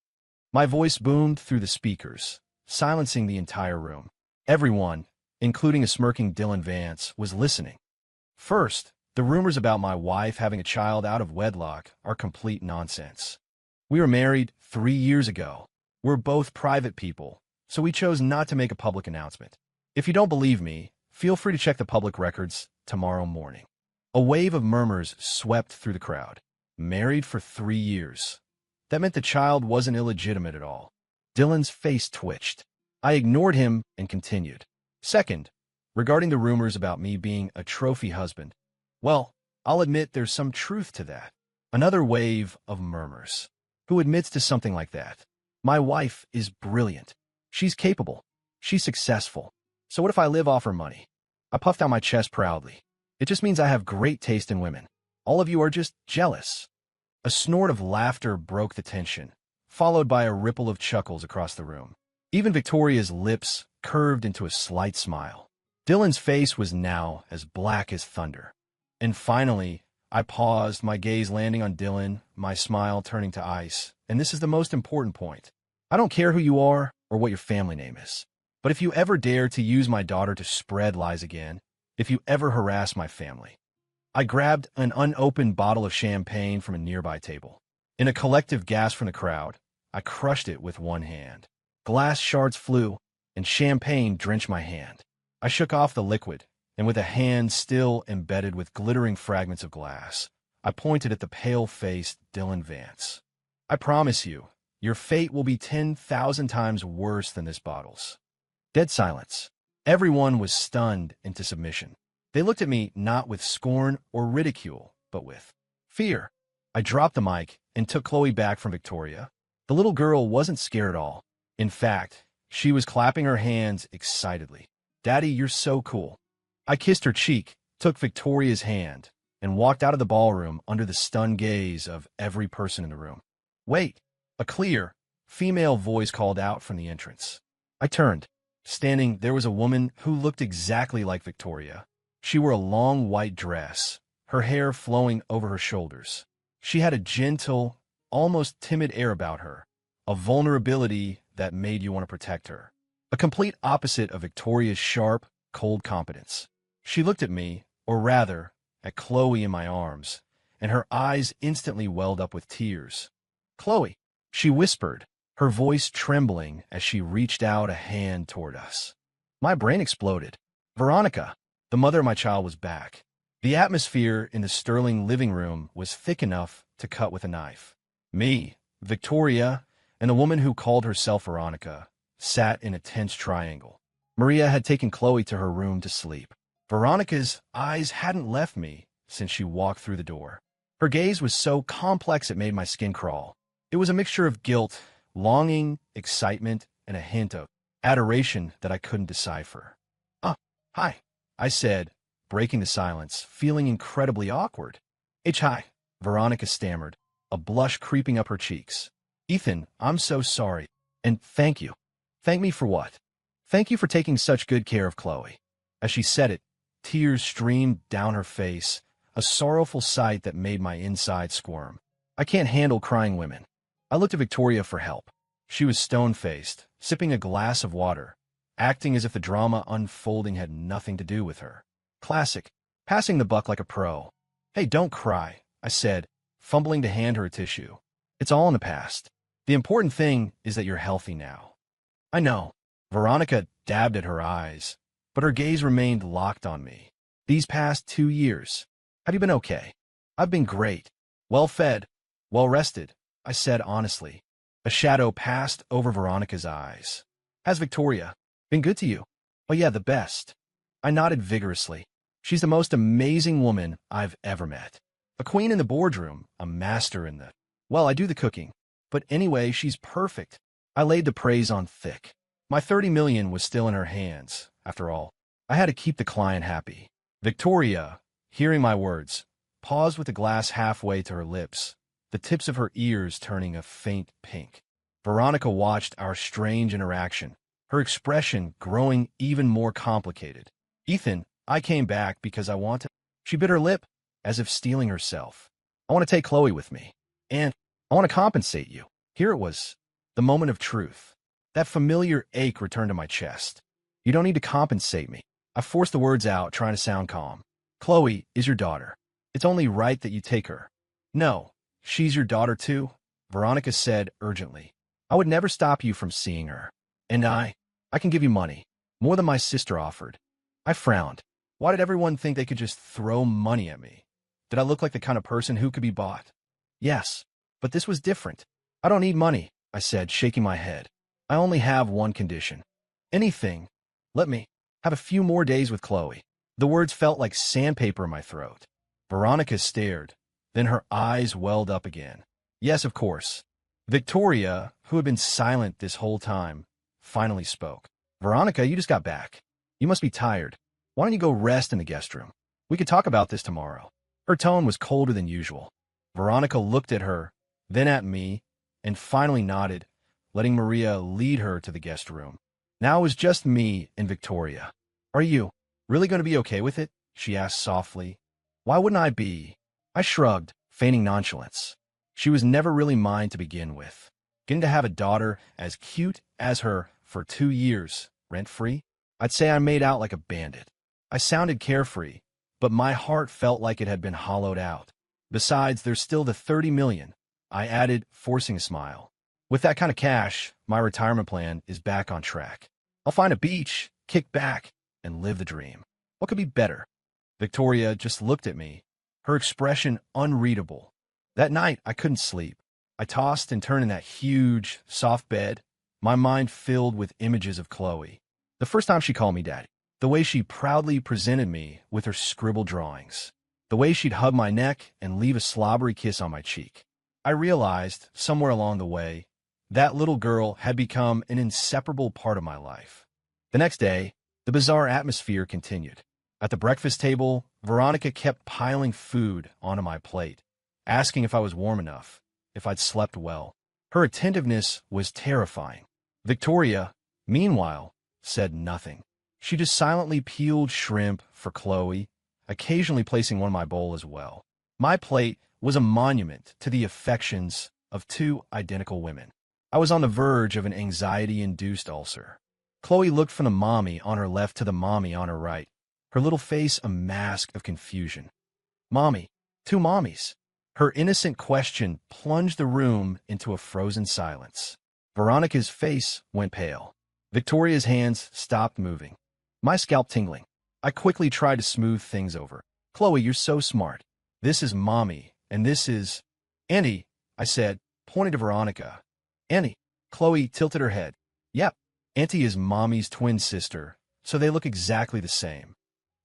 Speaker 1: My voice boomed through the speakers, silencing the entire room. Everyone, including a smirking Dylan Vance, was listening. First, the rumors about my wife having a child out of wedlock are complete nonsense. We were married 3 years ago. We're both private people, so we chose not to make a public announcement. If you don't believe me, feel free to check the public records tomorrow morning. A wave of murmurs swept through the crowd. Married for 3 years. That meant the child wasn't illegitimate at all. Dylan's face twitched. I ignored him and continued. Second, regarding the rumors about me being a trophy husband, well, I'll admit there's some truth to that. Another wave of murmurs. Who admits to something like that? My wife is brilliant. She's capable. She's successful. So what if I live off her money? I puffed out my chest proudly. It just means I have great taste in women. All of you are just jealous. A snort of laughter broke the tension, followed by a ripple of chuckles across the room. Even Victoria's lips curved into a slight smile. Dylan's face was now as black as thunder. And finally, I paused, my gaze landing on Dylan, my smile turning to ice. And this is the most important point. I don't care who you are or what your family name is. But if you ever dare to use my daughter to spread lies again, if you ever harass my family. I grabbed an unopened bottle of champagne from a nearby table. In a collective gasp from the crowd, I crushed it with one hand. Glass shards flew, and champagne drenched my hand. I shook off the liquid, and with a hand still embedded with glittering fragments of glass, I pointed at the pale-faced Dylan Vance. I promise you, your fate will be 10,000 times worse than this bottle's. Dead silence. Everyone was stunned into submission. They looked at me not with scorn or ridicule, but with fear. I dropped the mic and took Chloe back from Victoria. The little girl wasn't scared at all. In fact, she was clapping her hands excitedly. Daddy, you're so cool. I kissed her cheek, took Victoria's hand, and walked out of the ballroom under the stunned gaze of every person in the room. Wait, a clear, female voice called out from the entrance. I turned. Standing, there was a woman who looked exactly like Victoria. She wore a long white dress, her hair flowing over her shoulders. She had a gentle, almost timid air about her, a vulnerability that made you want to protect her. A complete opposite of Victoria's sharp, cold competence. She looked at me, or rather, at Chloe in my arms, and her eyes instantly welled up with tears. Chloe, she whispered, her voice trembling as she reached out a hand toward us. My brain exploded. Veronica, the mother of my child, was back. The atmosphere in the Sterling living room was thick enough to cut with a knife. Me, Victoria, and the woman who called herself Veronica sat in a tense triangle. Maria had taken Chloe to her room to sleep. Veronica's eyes hadn't left me since she walked through the door. Her gaze was so complex it made my skin crawl. It was a mixture of guilt, longing, excitement, and a hint of adoration that I couldn't decipher. Hi, I said, breaking the silence, feeling incredibly awkward. Hi, Veronica stammered, a blush creeping up her cheeks. Ethan, I'm so sorry. And thank you. Thank me for what? Thank you for taking such good care of Chloe. As she said it, tears streamed down her face, a sorrowful sight that made my inside squirm. I can't handle crying women. I looked at Victoria for help. She was stone-faced, sipping a glass of water, acting as if the drama unfolding had nothing to do with her. Classic, passing the buck like a pro. Hey, don't cry, I said, fumbling to hand her a tissue. It's all in the past. The important thing is that you're healthy now. I know. Veronica dabbed at her eyes, but her gaze remained locked on me. These past 2 years, have you been okay? I've been great. Well-fed, well-rested, I said honestly. A shadow passed over Veronica's eyes. Has Victoria been good to you? Oh yeah, the best. I nodded vigorously. She's the most amazing woman I've ever met. A queen in the boardroom, a master in the... Well, I do the cooking. But anyway, she's perfect. I laid the praise on thick. My 30 million was still in her hands, after all. I had to keep the client happy. Victoria, hearing my words, paused with the glass halfway to her lips, the tips of her ears turning a faint pink. Veronica watched our strange interaction, her expression growing even more complicated. Ethan, I came back because I want to... She bit her lip, as if steeling herself. I want to take Chloe with me. And I want to compensate you. Here it was, the moment of truth. That familiar ache returned to my chest. You don't need to compensate me. I forced the words out, trying to sound calm. Chloe is your daughter. It's only right that you take her. No, she's your daughter too, Veronica said urgently. I would never stop you from seeing her. And I can give you money, more than my sister offered. I frowned. Why did everyone think they could just throw money at me? Did I look like the kind of person who could be bought? Yes, but this was different. I don't need money, I said, shaking my head. I only have one condition. Anything. Let me have a few more days with Chloe. The words felt like sandpaper in my throat. Veronica stared. Then her eyes welled up again. Yes, of course. Victoria, who had been silent this whole time, finally spoke. Veronica, you just got back. You must be tired. Why don't you go rest in the guest room? We could talk about this tomorrow. Her tone was colder than usual. Veronica looked at her, then at me, and finally nodded, letting Maria lead her to the guest room. Now it was just me and Victoria. Are you really going to be okay with it? She asked softly. Why wouldn't I be? I shrugged, feigning nonchalance. She was never really mine to begin with. Getting to have a daughter as cute as her for 2 years, rent-free? I'd say I made out like a bandit. I sounded carefree, but my heart felt like it had been hollowed out. Besides, there's still the 30 million, I added, forcing a smile. With that kind of cash, my retirement plan is back on track. I'll find a beach, kick back, and live the dream. What could be better? Victoria just looked at me, her expression unreadable. That night, I couldn't sleep. I tossed and turned in that huge, soft bed, my mind filled with images of Chloe. The first time she called me daddy. The way she proudly presented me with her scribbled drawings. The way she'd hug my neck and leave a slobbery kiss on my cheek. I realized, somewhere along the way, that little girl had become an inseparable part of my life. The next day, the bizarre atmosphere continued. At the breakfast table, Veronica kept piling food onto my plate, asking if I was warm enough, if I'd slept well. Her attentiveness was terrifying. Victoria, meanwhile, said nothing. She just silently peeled shrimp for Chloe, occasionally placing one in my bowl as well. My plate was a monument to the affections of two identical women. I was on the verge of an anxiety-induced ulcer. Chloe looked from the mommy on her left to the mommy on her right, her little face a mask of confusion. Mommy, two mommies. Her innocent question plunged the room into a frozen silence. Veronica's face went pale. Victoria's hands stopped moving. My scalp tingling. I quickly tried to smooth things over. Chloe, you're so smart. This is Mommy, and this is... Auntie, I said, pointing to Veronica. Auntie. Chloe tilted her head. Yep, Auntie is Mommy's twin sister, so they look exactly the same.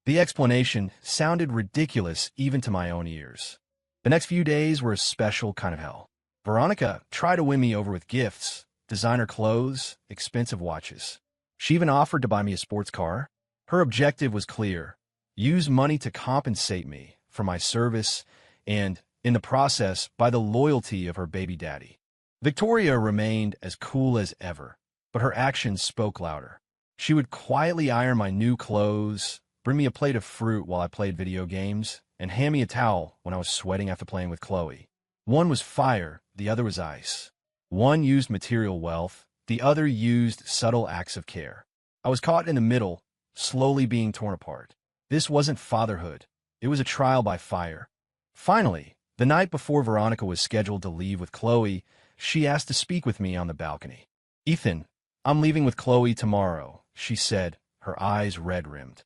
Speaker 1: The explanation sounded ridiculous even to my own ears. The next few days were a special kind of hell. Veronica tried to win me over with gifts, designer clothes, expensive watches. She even offered to buy me a sports car. Her objective was clear: use money to compensate me for my service and, in the process, by the loyalty of her baby daddy. Victoria remained as cool as ever, but her actions spoke louder. She would quietly iron my new clothes, bring me a plate of fruit while I played video games, and hand me a towel when I was sweating after playing with Chloe. One was fire, the other was ice. One used material wealth, the other used subtle acts of care. I was caught in the middle, slowly being torn apart. This wasn't fatherhood. It was a trial by fire. Finally, the night before Veronica was scheduled to leave with Chloe, she asked to speak with me on the balcony. "Ethan, I'm leaving with Chloe tomorrow," she said, her eyes red-rimmed.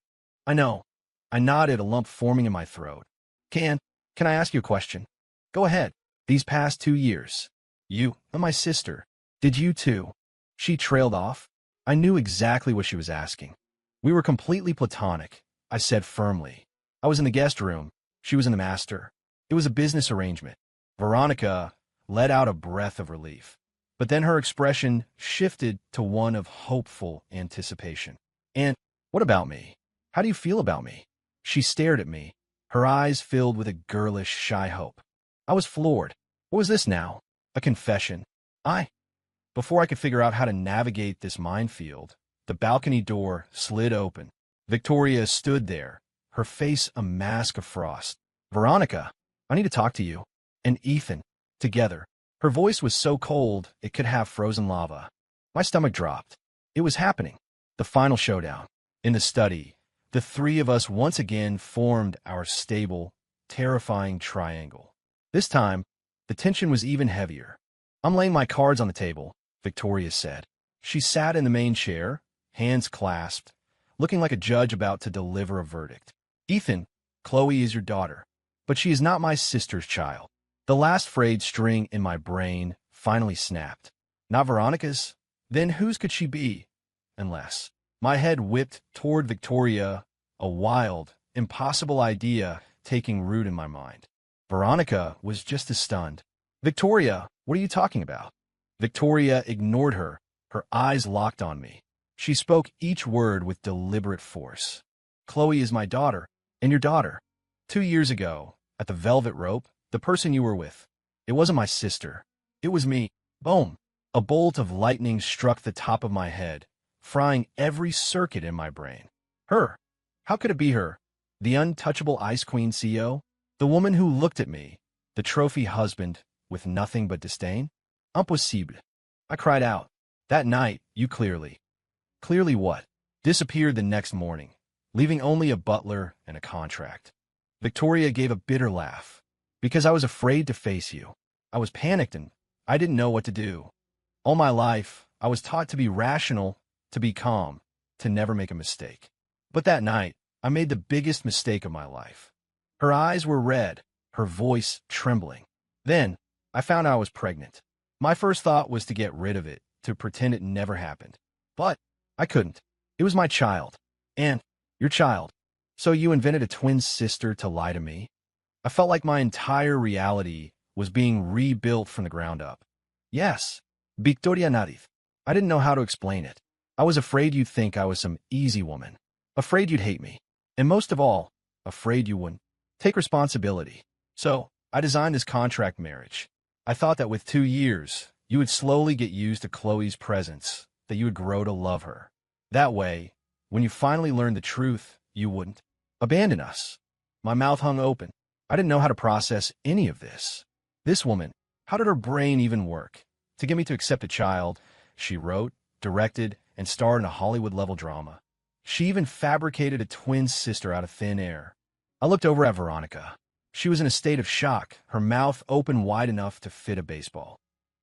Speaker 1: "I know." I nodded, a lump forming in my throat. Can I ask you a question?" "Go ahead." "These past 2 years, you and my sister, did you too?" She trailed off. I knew exactly what she was asking. "We were completely platonic," I said firmly. "I was in the guest room. She was in the master. It was a business arrangement." Veronica let out a breath of relief. But then her expression shifted to one of hopeful anticipation. "And what about me? How do you feel about me?" She stared at me, her eyes filled with a girlish, shy hope. I was floored. What was this now? A confession? Before I could figure out how to navigate this minefield, the balcony door slid open. Victoria stood there, her face a mask of frost. "Veronica, I need to talk to you." And Ethan, together. Her voice was so cold it could have frozen lava. My stomach dropped. It was happening. The final showdown. In the study, the three of us once again formed our stable, terrifying triangle. This time, the tension was even heavier. "I'm laying my cards on the table," Victoria said. She sat in the main chair, hands clasped, looking like a judge about to deliver a verdict. "Ethan, Chloe is your daughter, but she is not my sister's child." The last frayed string in my brain finally snapped. "Not Veronica's? Then whose could she be? Unless..." My head whipped toward Victoria, a wild, impossible idea taking root in my mind. Veronica was just as stunned. "Victoria, what are you talking about?" Victoria ignored her, her eyes locked on me. She spoke each word with deliberate force. "Chloe is my daughter, and your daughter. 2 years ago, at the Velvet Rope, the person you were with, it wasn't my sister. It was me." Boom! A bolt of lightning struck the top of my head, frying every circuit in my brain. Her? How could it be her? The untouchable Ice Queen CEO? The woman who looked at me, the trophy husband, with nothing but disdain? Impossible. I cried out. That night, you clearly what? Disappeared the next morning, leaving only a butler and a contract. Victoria gave a bitter laugh. "Because I was afraid to face you. I was panicked and I didn't know what to do. All my life, I was taught to be rational, to be calm, to never make a mistake. But that night, I made the biggest mistake of my life." Her eyes were red, her voice trembling. "Then, I found I was pregnant. My first thought was to get rid of it, to pretend it never happened. But I couldn't. It was my child. And your child. So you invented a twin sister to lie to me?" I felt like my entire reality was being rebuilt from the ground up. "Yes, Victoria Nadif." I didn't know how to explain it. I was afraid you'd think I was some easy woman. Afraid you'd hate me. And most of all, afraid you wouldn't take responsibility. So, I designed this contract marriage. I thought that with 2 years, you would slowly get used to Chloe's presence, that you would grow to love her. That way, when you finally learned the truth, you wouldn't abandon us. My mouth hung open. I didn't know how to process any of this. This woman, how did her brain even work? To get me to accept a child, she wrote, directed, and starred in a Hollywood-level drama. She even fabricated a twin sister out of thin air. I looked over at Veronica. She was in a state of shock, her mouth open wide enough to fit a baseball.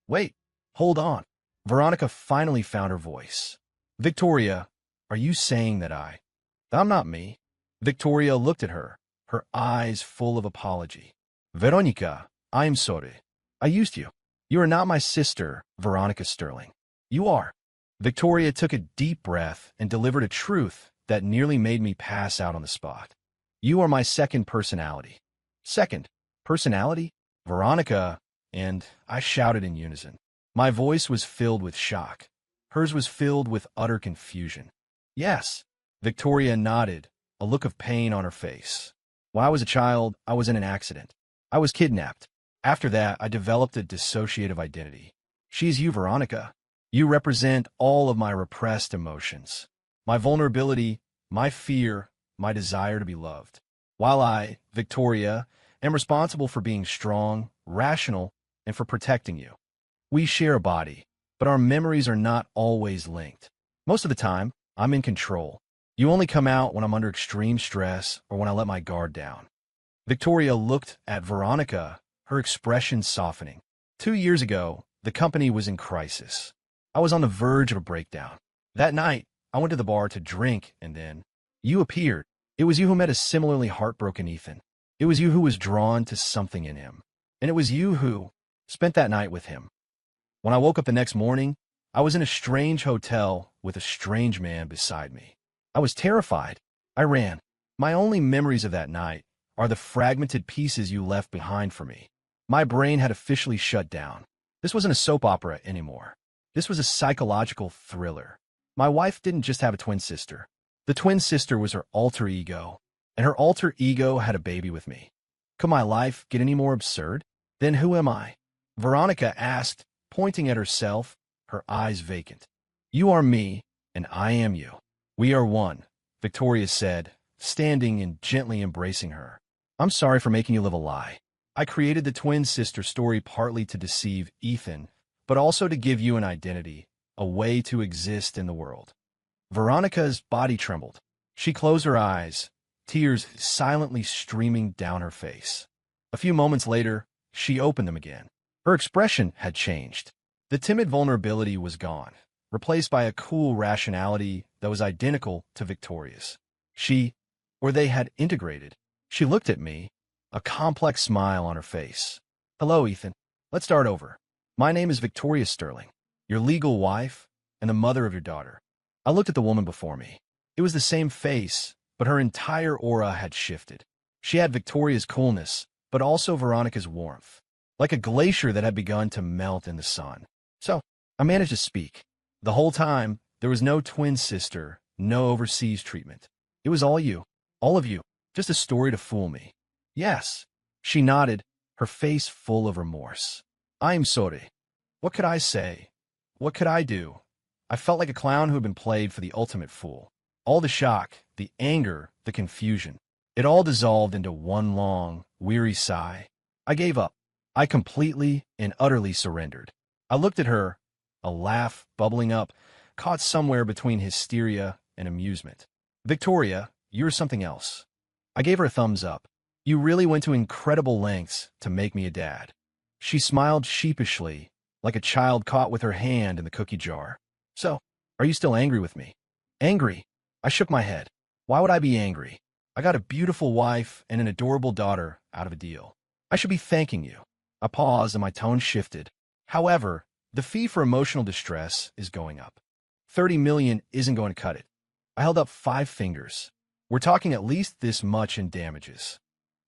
Speaker 1: "Wait, hold on." Veronica finally found her voice. "Victoria, are you saying that I'm not me?" Victoria looked at her, her eyes full of apology. "Veronica, I'm sorry. I used you. You are not my sister, Veronica Sterling. You are." Victoria took a deep breath and delivered a truth that nearly made me pass out on the spot. "You are my second personality." "Second personality?" "Veronica," and I shouted in unison. My voice was filled with shock. Hers was filled with utter confusion. "Yes." Victoria nodded, a look of pain on her face. "When I was a child, I was in an accident. I was kidnapped. After that, I developed a dissociative identity. She's you, Veronica. You represent all of my repressed emotions. My vulnerability, my fear, my desire to be loved. While I, Victoria, am responsible for being strong, rational, and for protecting you. We share a body, but our memories are not always linked. Most of the time, I'm in control. You only come out when I'm under extreme stress or when I let my guard down. Victoria looked at Veronica, her expression softening. 2 years ago, the company was in crisis. I was on the verge of a breakdown. That night, I went to the bar to drink, and then you appeared. It was you who met a similarly heartbroken Ethan. It was you who was drawn to something in him. And it was you who spent that night with him. When I woke up the next morning, I was in a strange hotel with a strange man beside me. I was terrified. I ran. My only memories of that night are the fragmented pieces you left behind for me. My brain had officially shut down. This wasn't a soap opera anymore. This was a psychological thriller. My wife didn't just have a twin sister. The twin sister was her alter ego, and her alter ego had a baby with me. Could my life get any more absurd? Then who am I? Veronica asked, pointing at herself, her eyes vacant. You are me, and I am you. We are one, Victoria said, standing and gently embracing her. I'm sorry for making you live a lie. I created the twin sister story partly to deceive Ethan, but also to give you an identity, a way to exist in the world. Veronica's body trembled. She closed her eyes, tears silently streaming down her face. A few moments later, she opened them again. Her expression had changed. The timid vulnerability was gone, replaced by a cool rationality that was identical to Victoria's. They had integrated. She looked at me, a complex smile on her face. Hello, Ethan. Let's start over. My name is Victoria Sterling, your legal wife and the mother of your daughter. I looked at the woman before me. It was the same face, but her entire aura had shifted. She had Victoria's coolness, but also Veronica's warmth, like a glacier that had begun to melt in the sun. So, I managed to speak. The whole time, there was no twin sister, no overseas treatment. It was all you, all of you, just a story to fool me. Yes. She nodded, her face full of remorse. I'm sorry. What could I say? What could I do? I felt like a clown who had been played for the ultimate fool. All the shock, the anger, the confusion. It all dissolved into one long, weary sigh. I gave up. I completely and utterly surrendered. I looked at her, a laugh bubbling up, caught somewhere between hysteria and amusement. Victoria, you're something else. I gave her a thumbs up. You really went to incredible lengths to make me a dad. She smiled sheepishly, like a child caught with her hand in the cookie jar. So, are you still angry with me? Angry? I shook my head. Why would I be angry? I got a beautiful wife and an adorable daughter out of a deal. I should be thanking you. I paused and my tone shifted. However, the fee for emotional distress is going up. 30 million isn't going to cut it. I held up 5 fingers. We're talking at least this much in damages.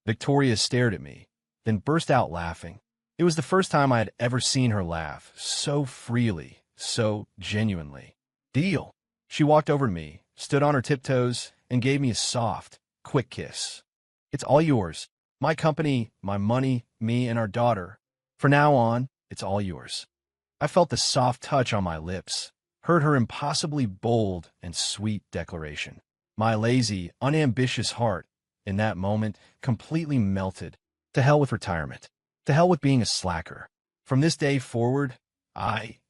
Speaker 1: Victoria stared at me, then burst out laughing. It was the first time I had ever seen her laugh, so freely, so genuinely. Deal. She walked over to me, stood on her tiptoes, and gave me a soft, quick kiss. It's all yours. My company, my money, me and our daughter. From now on, it's all yours. I felt the soft touch on my lips, heard her impossibly bold and sweet declaration. My lazy, unambitious heart, in that moment, completely melted. To hell with retirement. To hell with being a slacker. From this day forward,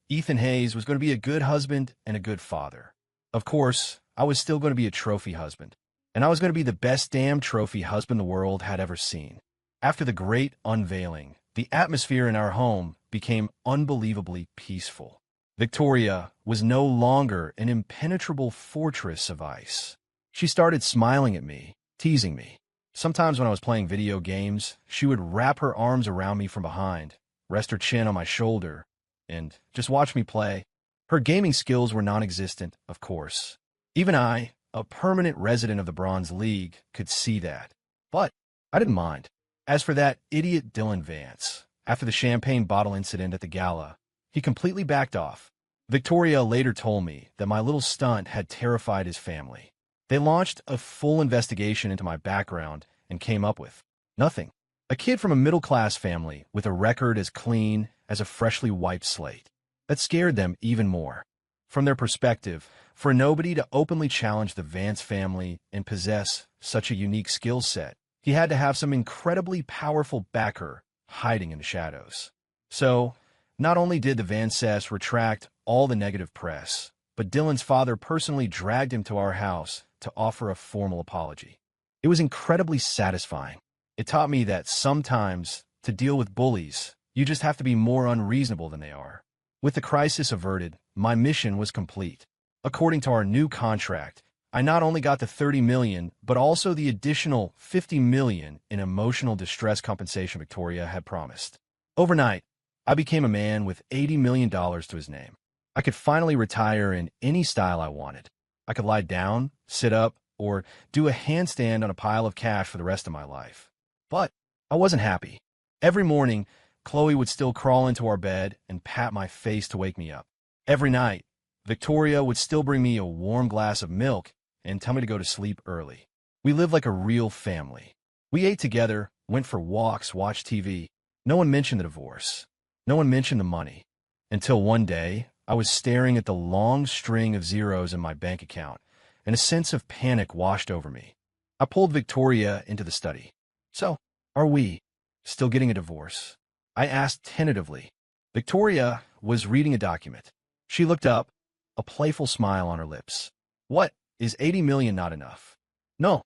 Speaker 1: Ethan Hayes, was going to be a good husband and a good father. Of course, I was still going to be a trophy husband. And I was going to be the best damn trophy husband the world had ever seen. After the great unveiling, the atmosphere in our home became unbelievably peaceful. Victoria was no longer an impenetrable fortress of ice. She started smiling at me, teasing me. Sometimes when I was playing video games, she would wrap her arms around me from behind, rest her chin on my shoulder, and just watch me play. Her gaming skills were non-existent, of course. Even I, a permanent resident of the Bronze League, could see that. But I didn't mind. As for that idiot Dylan Vance, after the champagne bottle incident at the gala, he completely backed off. Victoria later told me that my little stunt had terrified his family. They launched a full investigation into my background and came up with nothing. A kid from a middle-class family with a record as clean as a freshly wiped slate. That scared them even more. From their perspective, for nobody to openly challenge the Vance family and possess such a unique skill set, he had to have some incredibly powerful backer hiding in the shadows. So, not only did the Van Cess retract all the negative press, but Dylan's father personally dragged him to our house to offer a formal apology. It was incredibly satisfying. It taught me that sometimes, to deal with bullies, you just have to be more unreasonable than they are. With the crisis averted, my mission was complete. According to our new contract, I not only got the $30 million, but also the additional $50 million in emotional distress compensation Victoria had promised. Overnight, I became a man with $80 million to his name. I could finally retire in any style I wanted. I could lie down, sit up, or do a handstand on a pile of cash for the rest of my life. But I wasn't happy. Every morning, Chloe would still crawl into our bed and pat my face to wake me up. Every night, Victoria would still bring me a warm glass of milk and tell me to go to sleep early. We lived like a real family. We ate together, went for walks, watched TV. No one mentioned the divorce. No one mentioned the money. Until one day, I was staring at the long string of zeros in my bank account, and a sense of panic washed over me. I pulled Victoria into the study. "So, are we still getting a divorce?" I asked tentatively. Victoria was reading a document. She looked up, a playful smile on her lips. "What, is 80 million not enough?" No,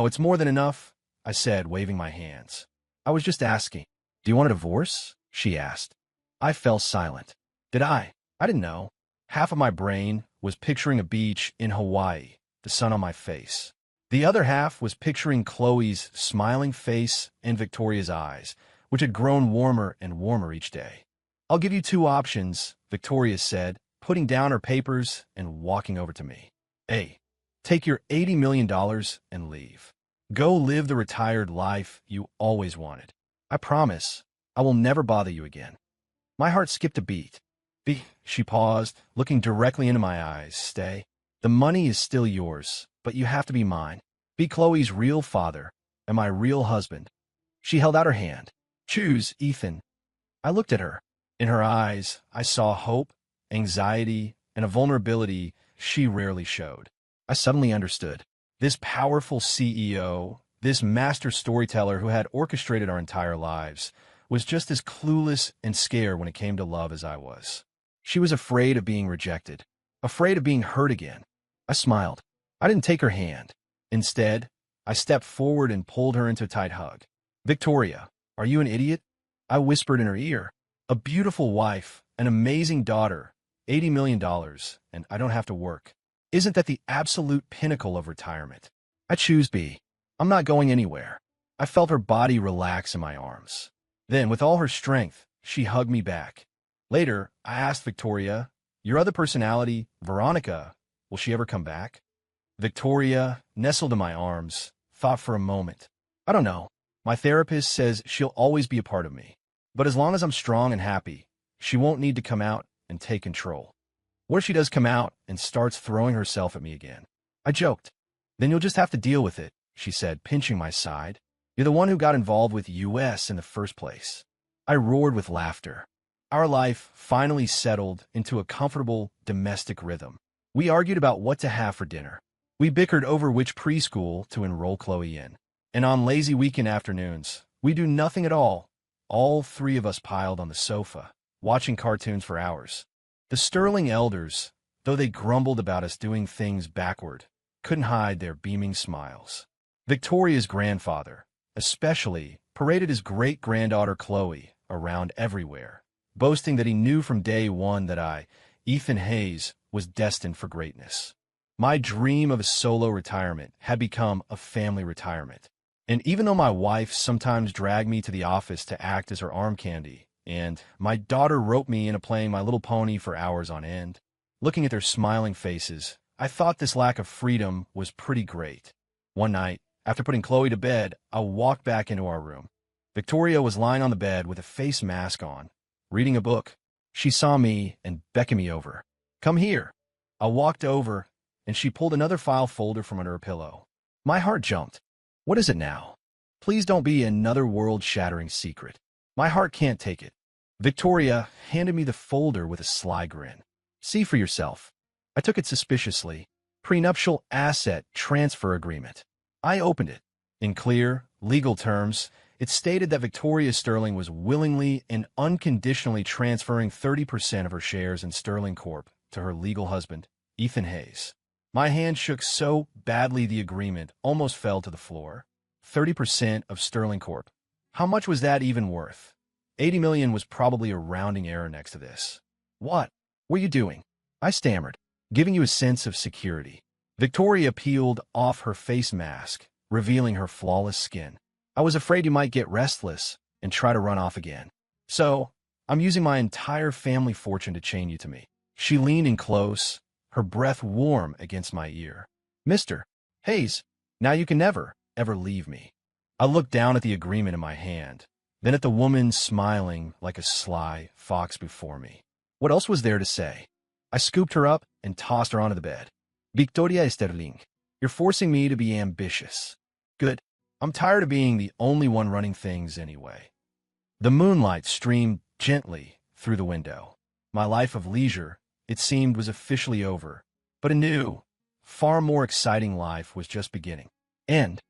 Speaker 1: it's more than enough," I said, waving my hands. "I was just asking." "Do you want a divorce?" she asked. I fell silent. Did I? I didn't know. Half of my brain was picturing a beach in Hawaii, the sun on my face. The other half was picturing Chloe's smiling face and Victoria's eyes, which had grown warmer and warmer each day. "I'll give you two options," Victoria said, putting down her papers and walking over to me. "A. Take your $80 million and leave. Go live the retired life you always wanted. I promise I will never bother you again." My heart skipped a beat. "B," she paused, looking directly into my eyes. "Stay. The money is still yours, but you have to be mine. Be Chloe's real father and my real husband." She held out her hand. "Choose, Ethan." I looked at her. In her eyes, I saw hope, anxiety, and a vulnerability she rarely showed. I suddenly understood. This powerful CEO, this master storyteller who had orchestrated our entire lives, was just as clueless and scared when it came to love as I was. She was afraid of being rejected, afraid of being hurt again. I smiled. I didn't take her hand. Instead, I stepped forward and pulled her into a tight hug. "Victoria, are you an idiot?" I whispered in her ear. "A beautiful wife, an amazing daughter, $80 million, and I don't have to work. Isn't that the absolute pinnacle of retirement? I choose B. I'm not going anywhere." I felt her body relax in my arms. Then, with all her strength, she hugged me back. Later, I asked Victoria, "Your other personality, Veronica, will she ever come back?" Victoria, nestled in my arms, thought for a moment. "I don't know. My therapist says she'll always be a part of me. But as long as I'm strong and happy, she won't need to come out and take control. What if she does come out and starts throwing herself at me again?" I joked. "Then you'll just have to deal with it," she said, pinching my side. "You're the one who got involved with US in the first place." I roared with laughter. Our life finally settled into a comfortable domestic rhythm. We argued about what to have for dinner. We bickered over which preschool to enroll Chloe in. And on lazy weekend afternoons, we do nothing at all three of us piled on the sofa, watching cartoons for hours. The Sterling elders, though they grumbled about us doing things backward, couldn't hide their beaming smiles. Victoria's grandfather, especially, paraded his great-granddaughter Chloe around everywhere, boasting that he knew from day one that I, Ethan Hayes, was destined for greatness. My dream of a solo retirement had become a family retirement. And even though my wife sometimes dragged me to the office to act as her arm candy, and my daughter roped me into playing My Little Pony for hours on end, looking at their smiling faces, I thought this lack of freedom was pretty great. One night, after putting Chloe to bed, I walked back into our room. Victoria was lying on the bed with a face mask on, reading a book. She saw me and beckoned me over. "Come here." I walked over, and she pulled another file folder from under her pillow. My heart jumped. What is it now? Please don't be another world-shattering secret. My heart can't take it. Victoria handed me the folder with a sly grin. "See for yourself." I took it suspiciously. Prenuptial asset transfer agreement. I opened it. In clear, legal terms, It stated that Victoria Sterling was willingly and unconditionally transferring 30% of her shares in Sterling Corp. To her legal husband, Ethan Hayes. My hand shook so badly the agreement almost fell to the floor. 30% of Sterling Corp. How much was that even worth? 80 million was probably a rounding error next to this. What were you doing? I stammered, giving you a sense of security. Victoria peeled off her face mask, revealing her flawless skin. I was afraid you might get restless and try to run off again. So, I'm using my entire family fortune to chain you to me. She leaned in close, her breath warm against my ear. Mr. Hayes, now you can never, ever leave me. I looked down at the agreement in my hand, then at the woman smiling like a sly fox before me. What else was there to say? I scooped her up and tossed her onto the bed. Victoria Sterling, you're forcing me to be ambitious. Good. I'm tired of being the only one running things anyway. The moonlight streamed gently through the window. My life of leisure, it seemed, was officially over, but a new, far more exciting life was just beginning. End.